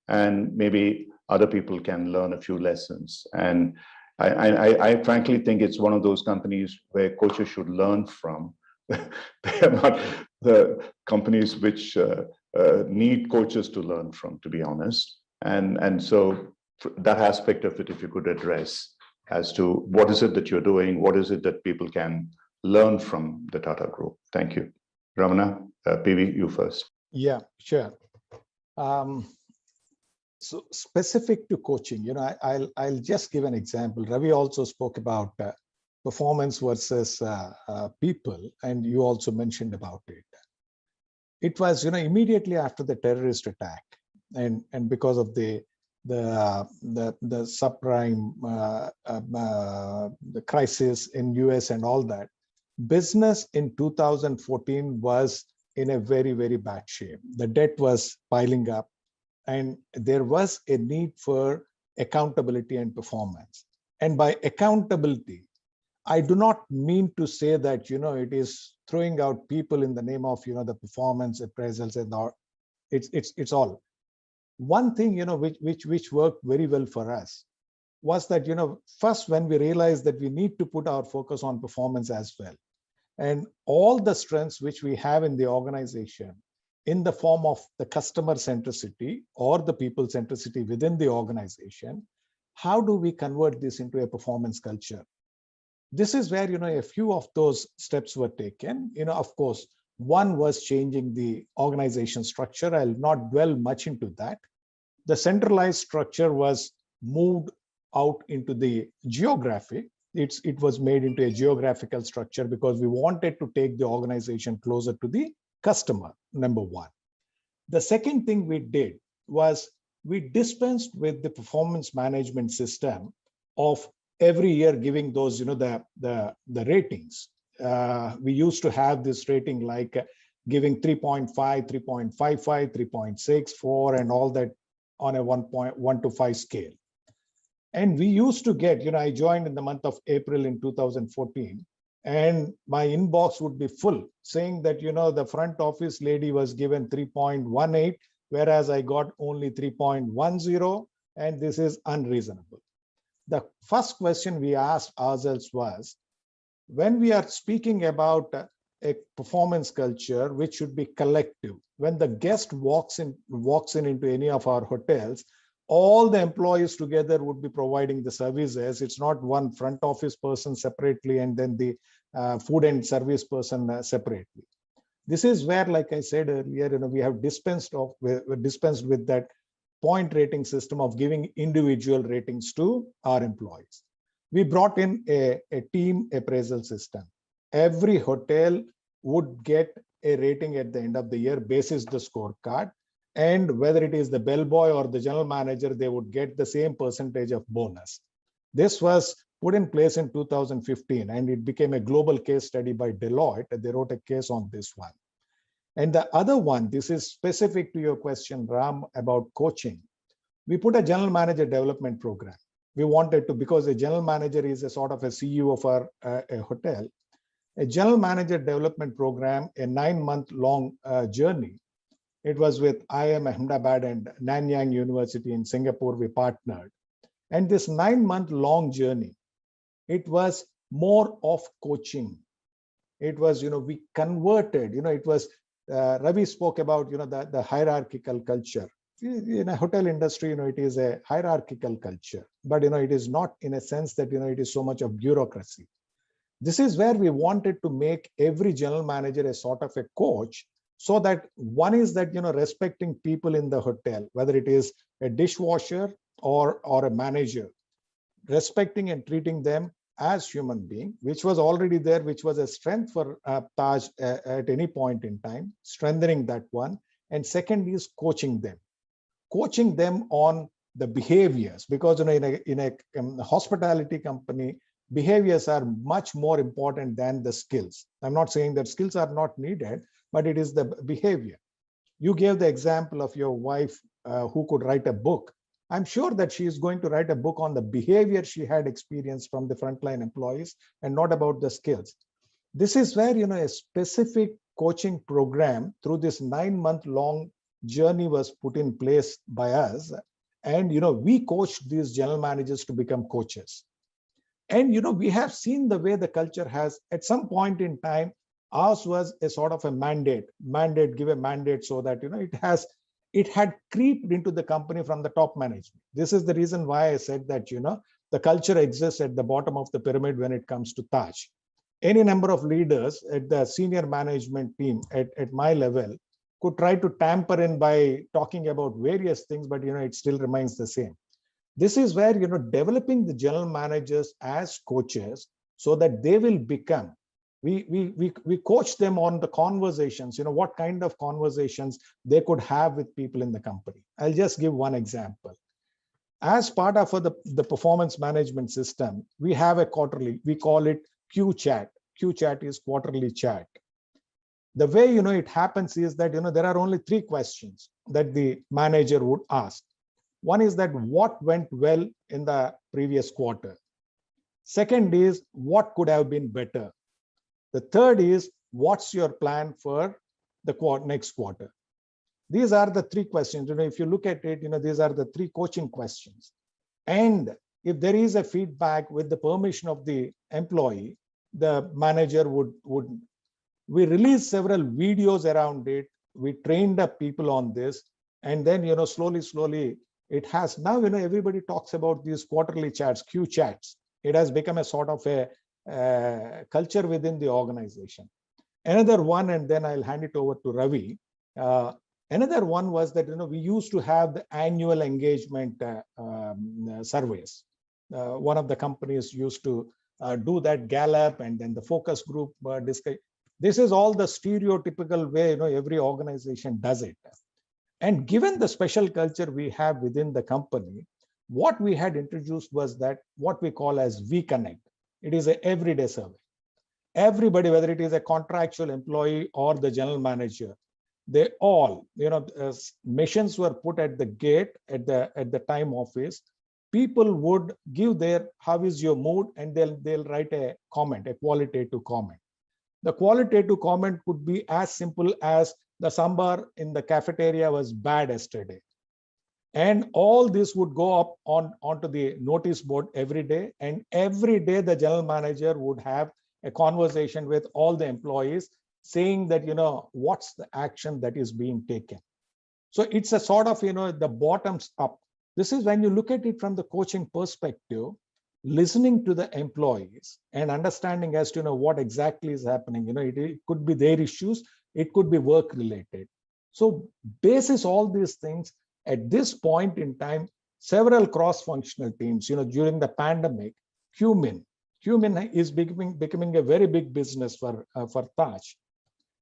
and maybe other people can learn a few lessons. And I frankly think it's one of those companies where coaches should learn from. They are not the companies which need coaches to learn from, to be honest. And so that aspect of it, if you could address as to what is it that you're doing, what is it that people can learn from the Tata Group. Thank you. Ramana, PV, you first. Yeah, sure. So specific to coaching, I'll just give an example. Ravi also spoke about performance versus people, and you also mentioned about it. It was, immediately after the terrorist attack, and because of the subprime, the crisis in US and all that, business in 2014 was in a very, very bad shape. The debt was piling up, and there was a need for accountability and performance. And by accountability, I do not mean to say that, it is throwing out people in the name of, the performance appraisals and all. It's all. One thing, which worked very well for us was that, first, when we realized that we need to put our focus on performance as well, and all the strengths which we have in the organization in the form of the customer centricity or the people centricity within the organization, how do we convert this into a performance culture? This is where, a few of those steps were taken. Of course, one was changing the organization structure. I'll not dwell much into that. The centralized structure was moved out into the geographic. It was made into a geographical structure because we wanted to take the organization closer to the customer, number one. The second thing we did was we dispensed with the performance management system of every year giving those, the ratings. We used to have this rating like giving 3.5, 3.55, 3.6, 4, and all that on a 1 to 5 scale. And we used to get, I joined in the month of April in 2014, and my inbox would be full saying that, the front office lady was given 3.18, whereas I got only 3.10, and this is unreasonable. The first question we asked ourselves was, when we are speaking about a performance culture which should be collective, when the guest walks in into any of our hotels, all the employees together would be providing the services. It's not one front office person separately and then the food and service person separately. This is where, like I said earlier, we have dispensed with that point rating system of giving individual ratings to our employees. We brought in a team appraisal system. Every hotel would get a rating at the end of the year basis the scorecard, and whether it is the bellboy or the general manager, they would get the same percentage of bonus. This was put in place in 2015, and it became a global case study by Deloitte. They wrote a case on this one. And the other one, this is specific to your question, Ram, about coaching. We put a general manager development program. We wanted to, because a general manager is a sort of a CEO for a hotel, a general manager development program, a 9-month long journey. It was with IIM Ahmedabad and Nanyang University in Singapore. We partnered. And this 9-month long journey, it was more of coaching. It was, we converted, it was, Ravi spoke about, the hierarchical culture. In a hotel industry, it is a hierarchical culture, but, it is not in a sense that, it is so much of bureaucracy. This is where we wanted to make every general manager a sort of a coach, so that one is that, respecting people in the hotel, whether it is a dishwasher or a manager, respecting and treating them as human being, which was already there, which was a strength for Taj at any point in time, strengthening that one. And second is coaching them on the behaviors, because in a hospitality company, behaviors are much more important than the skills. I'm not saying that skills are not needed, but it is the behavior. You gave the example of your wife who could write a book. I'm sure that she is going to write a book on the behavior she had experienced from the frontline employees and not about the skills. This is where, a specific coaching program through this 9-month long journey was put in place by us. And, we coached these general managers to become coaches. And, we have seen the way the culture has, at some point in time, ours was a sort of a mandate, give a mandate so that, it had creeped into the company from the top management. This is the reason why I said that, the culture exists at the bottom of the pyramid when it comes to Taj. Any number of leaders at the senior management team at my level could try to tamper in by talking about various things, but, it still remains the same. This is where, developing the general managers as coaches so that they will become, we coach them on the conversations, what kind of conversations they could have with people in the company. I'll just give one example. As part of the performance management system, we have a quarterly, we call it Q chat. Q chat is quarterly chat. The way, it happens is that, there are only 3 questions that the manager would ask. One is that what went well in the previous quarter. Second is what could have been better. The third is what's your plan for the next quarter. These are the 3 questions. If you look at it, these are the 3 coaching questions. And if there is a feedback with the permission of the employee, the manager would we released several videos around it. We trained up people on this, and then slowly it has now everybody talks about these quarterly chats, Q chats. It has become a sort of a culture within the organization. Another one, and then I'll hand it over to Ravi. Another one was that we used to have the annual engagement surveys. One of the companies used to do that Gallup, and then the focus group discussion. This is all the stereotypical way every organization does it. And given the special culture we have within the company, what we had introduced was that what we call as We Connect. It is an everyday survey. Everybody, whether it is a contractual employee or the general manager, they all, machines were put at the gate at the time office. People would give their how is your mood, and they'll write a comment, a qualitative comment. The qualitative comment could be as simple as the sambar in the cafeteria was bad yesterday. And all this would go up onto the notice board every day. And every day the general manager would have a conversation with all the employees saying that, what's the action that is being taken. So it's a sort of, the bottoms up. This is when you look at it from the coaching perspective, listening to the employees and understanding as to what exactly is happening. It could be their issues, it could be work related. So basis all these things, at this point in time, several cross-functional teams, during the pandemic, human is becoming a very big business for Taj.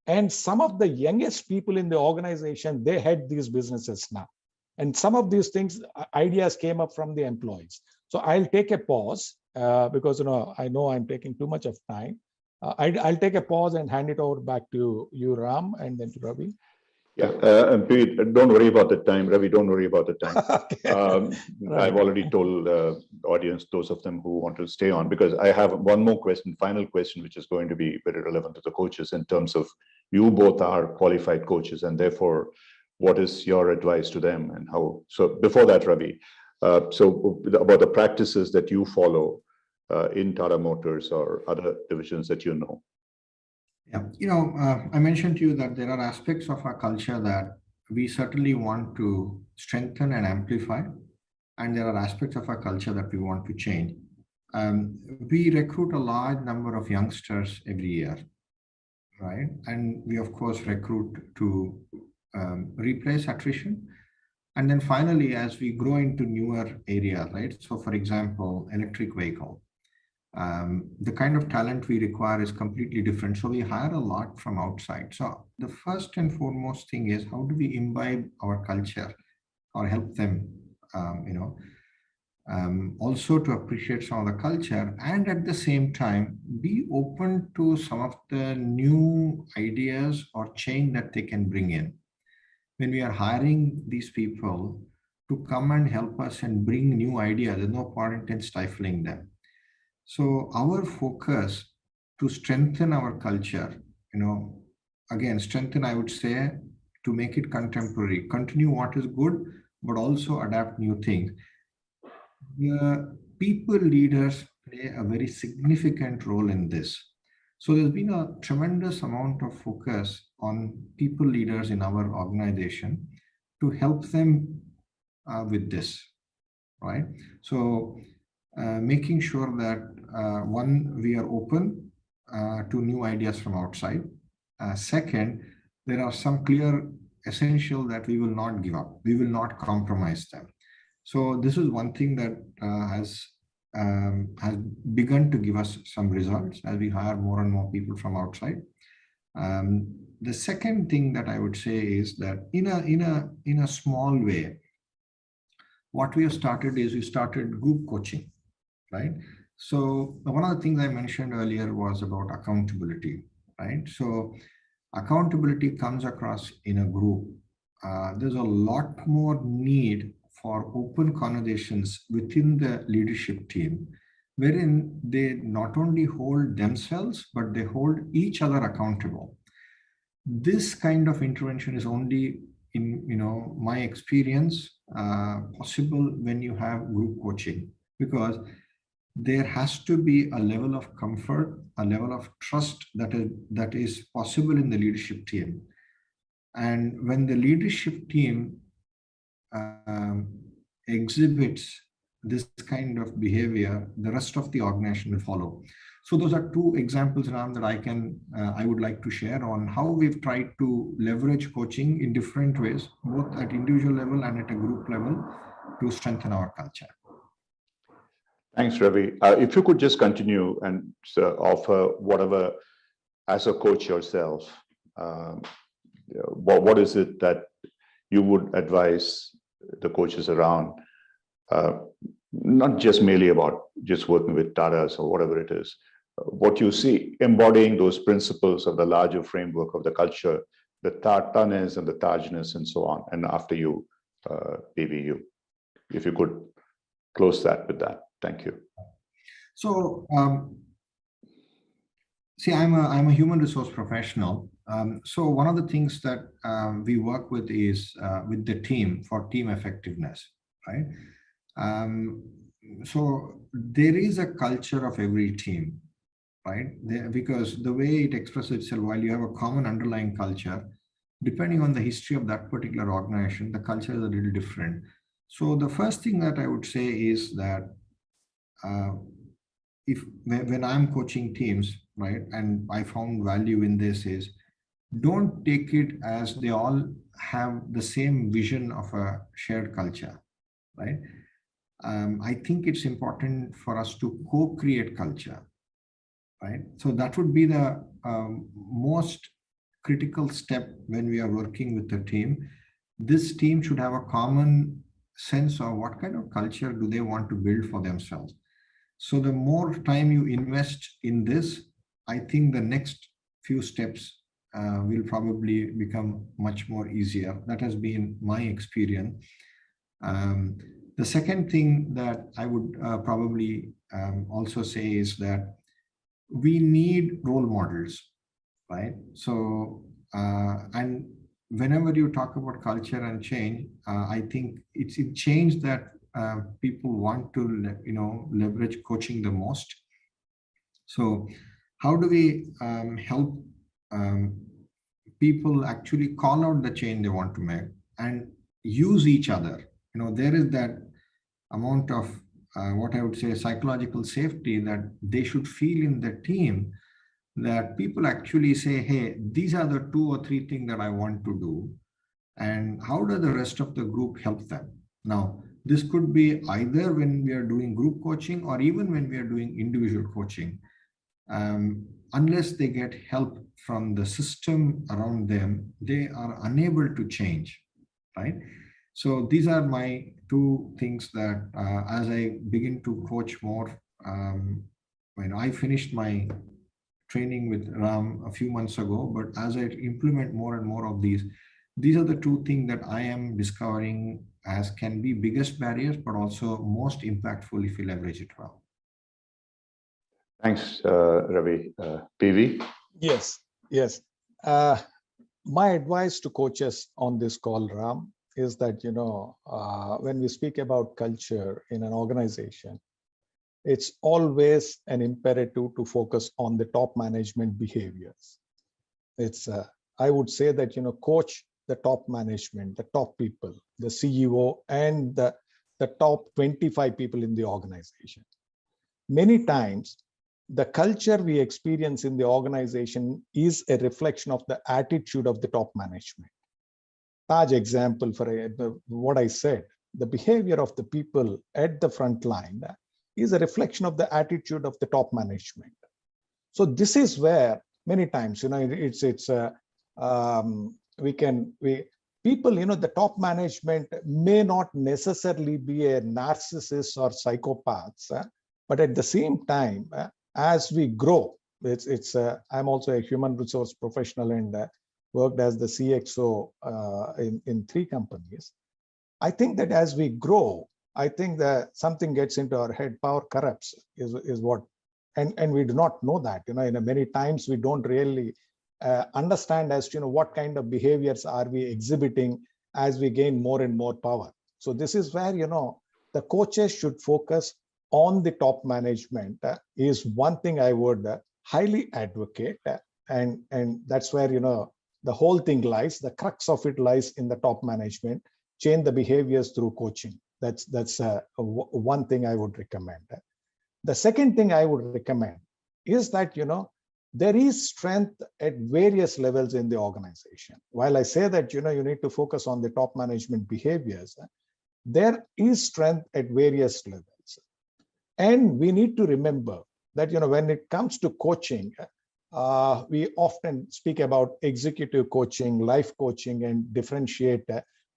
And some of the youngest people in the organization, they head these businesses now. And some of these things, ideas came up from the employees. So I'll take a pause because I know I'm taking too much of time. I'll take a pause and hand it over back to you, Ram, and then to Ravi. Yeah, and Pete, don't worry about the time. Ravi, don't worry about the time. Okay. Right. I've already told the audience, those of them who want to stay on, because I have one more question, final question, which is going to be very relevant to the coaches in terms of you both are qualified coaches, and therefore, what is your advice to them and how? So before that, Ravi, so about the practices that you follow in Tata Motors or other divisions that you know. Yeah, I mentioned to you that there are aspects of our culture that we certainly want to strengthen and amplify, and there are aspects of our culture that we want to change. We recruit a large number of youngsters every year, right? And we, of course, recruit to replace attrition. And then finally, as we grow into newer areas, right? So for example, electric vehicle. The kind of talent we require is completely different. So we hire a lot from outside. So the first and foremost thing is, how do we imbibe our culture or help them, also to appreciate some of the culture, and at the same time, be open to some of the new ideas or change that they can bring in. When we are hiring these people to come and help us and bring new ideas, there's no point in stifling them. So our focus to strengthen our culture, again, strengthen, I would say, to make it contemporary, continue what is good, but also adapt new things. The people leaders play a very significant role in this. So there's been a tremendous amount of focus on people leaders in our organization to help them with this, right? So making sure that one, we are open to new ideas from outside. Second, there are some clear essential that we will not give up. We will not compromise them. So this is one thing that has begun to give us some results as we hire more and more people from outside. The second thing that I would say is that in a small way, what we have started is we started group coaching, right? So one of the things I mentioned earlier was about accountability, right? So accountability comes across in a group. There's a lot more need for open conversations within the leadership team, wherein they not only hold themselves, but they hold each other accountable. This kind of intervention is only, in my experience, possible when you have group coaching, because there has to be a level of comfort, a level of trust that is possible in the leadership team. And when the leadership team exhibits this kind of behavior, the rest of the organization will follow. So those are two examples, Ram, that I would like to share on how we've tried to leverage coaching in different ways, both at individual level and at a group level, to strengthen our culture. Thanks, Ravi. If you could just continue and offer whatever, as a coach yourself, what is it that you would advise the coaches around, not just merely about just working with Tatas or whatever it is, what you see embodying those principles of the larger framework of the culture, the Tataness and the Tajness and so on, and after you, PVU, if you could close that with that. Thank you. So, see, I'm a human resource professional, So one of the things that we work with is with the team for team effectiveness, right? So there is a culture of every team, right? Because the way it expresses itself, while you have a common underlying culture, depending on the history of that particular organization, the culture is a little different. So the first thing that I would say is that uh, if when I'm coaching teams, right, and I found value in this is don't take it as they all have the same vision of a shared culture, right? I think it's important for us to co-create culture, right? So that would be the most critical step when we are working with the team. This team should have a common sense of what kind of culture do they want to build for themselves. So the more time you invest in this, I think the next few steps will probably become much more easier. That has been my experience. The second thing that I would probably also say is that we need role models, right? So, and whenever you talk about culture and change, I think it's a change that people want to, leverage coaching the most. So, how do we help um, people actually call out the change they want to make and use each other? There is that amount of what I would say psychological safety that they should feel in the team, that people actually say, hey, these are the 2 or 3 things that I want to do. And how does the rest of the group help them? Now, this could be either when we are doing group coaching or even when we are doing individual coaching. Unless they get help from the system around them, they are unable to change, right? So these are my 2 things that as I begin to coach more, when I finished my training with Ram a few months ago, but as I implement more and more of these are the 2 things that I am discovering as can be biggest barriers, but also most impactful if you leverage it well. Thanks, Ravi. PV? Yes, yes. My advice to coaches on this call, Ram, is that, when we speak about culture in an organization, it's always an imperative to focus on the top management behaviors. I would say that, coach the top management, the top people, the CEO, and the top 25 people in the organization. Many times, the culture we experience in the organization is a reflection of the attitude of the top management. Taj example for what I said, the behavior of the people at the front line is a reflection of the attitude of the top management. So this is where many times, people, the top management may not necessarily be a narcissist or psychopaths, but at the same time, as we grow, I'm also a human resource professional and worked as the CXO in 3 companies. I think that as we grow, I think that something gets into our head, power corrupts is what, and we do not know that, in many times we don't really understand as to, what kind of behaviors are we exhibiting as we gain more and more power. So this is where, the coaches should focus on the top management is one thing I would highly advocate. And that's where, the whole thing lies, the crux of it lies in the top management, change the behaviors through coaching. That's one thing I would recommend. The second thing I would recommend is that, there is strength at various levels in the organization. While I say that, you need to focus on the top management behaviors, there is strength at various levels. And we need to remember that, when it comes to coaching, we often speak about executive coaching, life coaching, and differentiate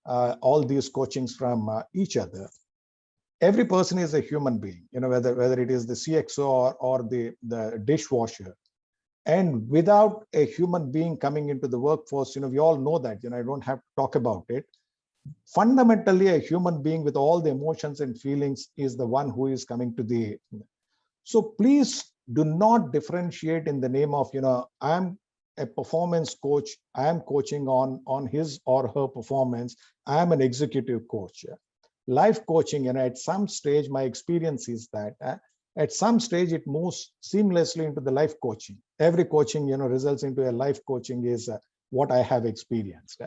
all these coachings from each other. Every person is a human being, whether it is the CXO or the dishwasher. And without a human being coming into the workforce, we all know that, I don't have to talk about it. Fundamentally, a human being with all the emotions and feelings is the one who is coming to the. So please do not differentiate in the name of, I'm a performance coach, I am coaching on his or her performance. I am an executive coach. Life coaching, at some stage, my experience is that at some stage it moves seamlessly into the life coaching. Every coaching, results into a life coaching is what I have experienced.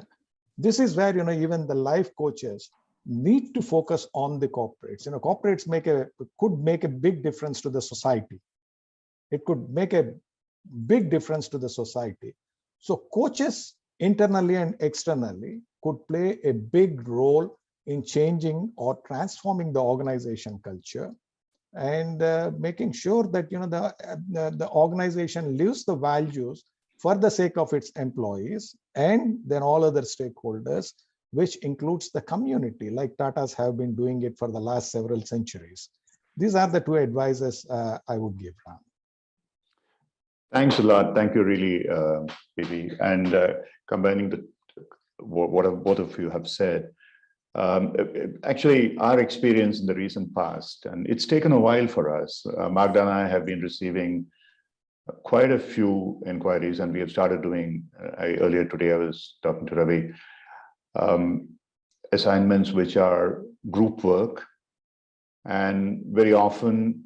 This is where, even the life coaches need to focus on the corporates. Corporates could make a big difference to the society. It could make a big difference to the society. So coaches internally and externally could play a big role in changing or transforming the organization culture and making sure that the organization lives the values for the sake of its employees and then all other stakeholders, which includes the community, like Tatas have been doing it for the last several centuries. These are the two advices I would give, Ram. Thanks a lot. Thank you, really, Bibi. And combining what both of you have said, actually, our experience in the recent past, and it's taken a while for us. Magda and I have been receiving quite a few inquiries, and we have started doing, earlier today, I was talking to Ravi, assignments which are group work, and very often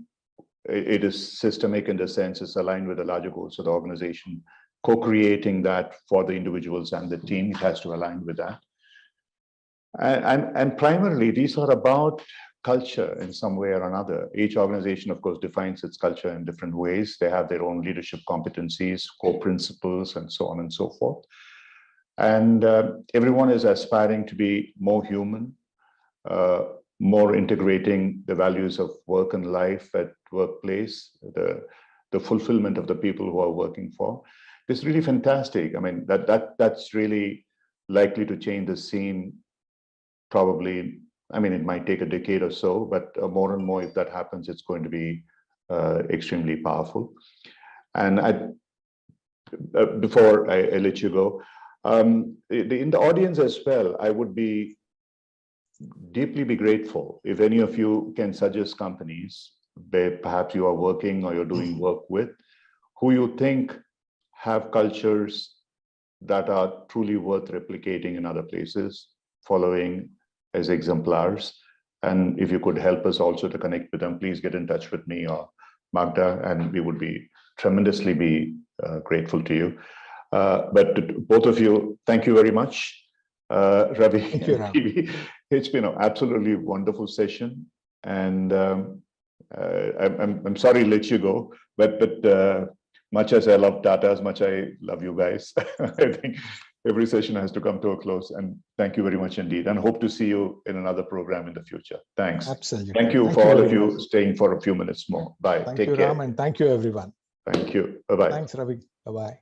it is systemic in the sense it's aligned with the larger goals of the organization, co-creating that for the individuals and the team. It has to align with that. And primarily, these are about culture in some way or another. Each organization, of course, defines its culture in different ways. They have their own leadership competencies, core principles, and so on and so forth. And everyone is aspiring to be more human, more integrating the values of work and life at workplace, the fulfillment of the people who are working for. It's really fantastic. I mean, that's really likely to change the scene probably. I mean, it might take a decade or so, but more and more, if that happens, it's going to be extremely powerful. And before I let you go, in the audience as well, I would deeply be grateful if any of you can suggest companies where perhaps you are working or you're doing work with, who you think have cultures that are truly worth replicating in other places, following as exemplars. And if you could help us also to connect with them, please get in touch with me or Magda, and we would be tremendously grateful to you. But to both of you, thank you very much. Ravi, Thank you, Ram. It's been an absolutely wonderful session, and I'm sorry to let you go, but much as I love Tata, as much I love you guys, I think every session has to come to a close. And thank you very much indeed, and hope to see you in another program in the future. Thanks. Absolutely. Thank you for all of you staying for a few minutes more. Bye. Thank Take you, care. Ram, and thank you, everyone. Thank you. Bye-bye. Thanks, Ravi. Bye-bye.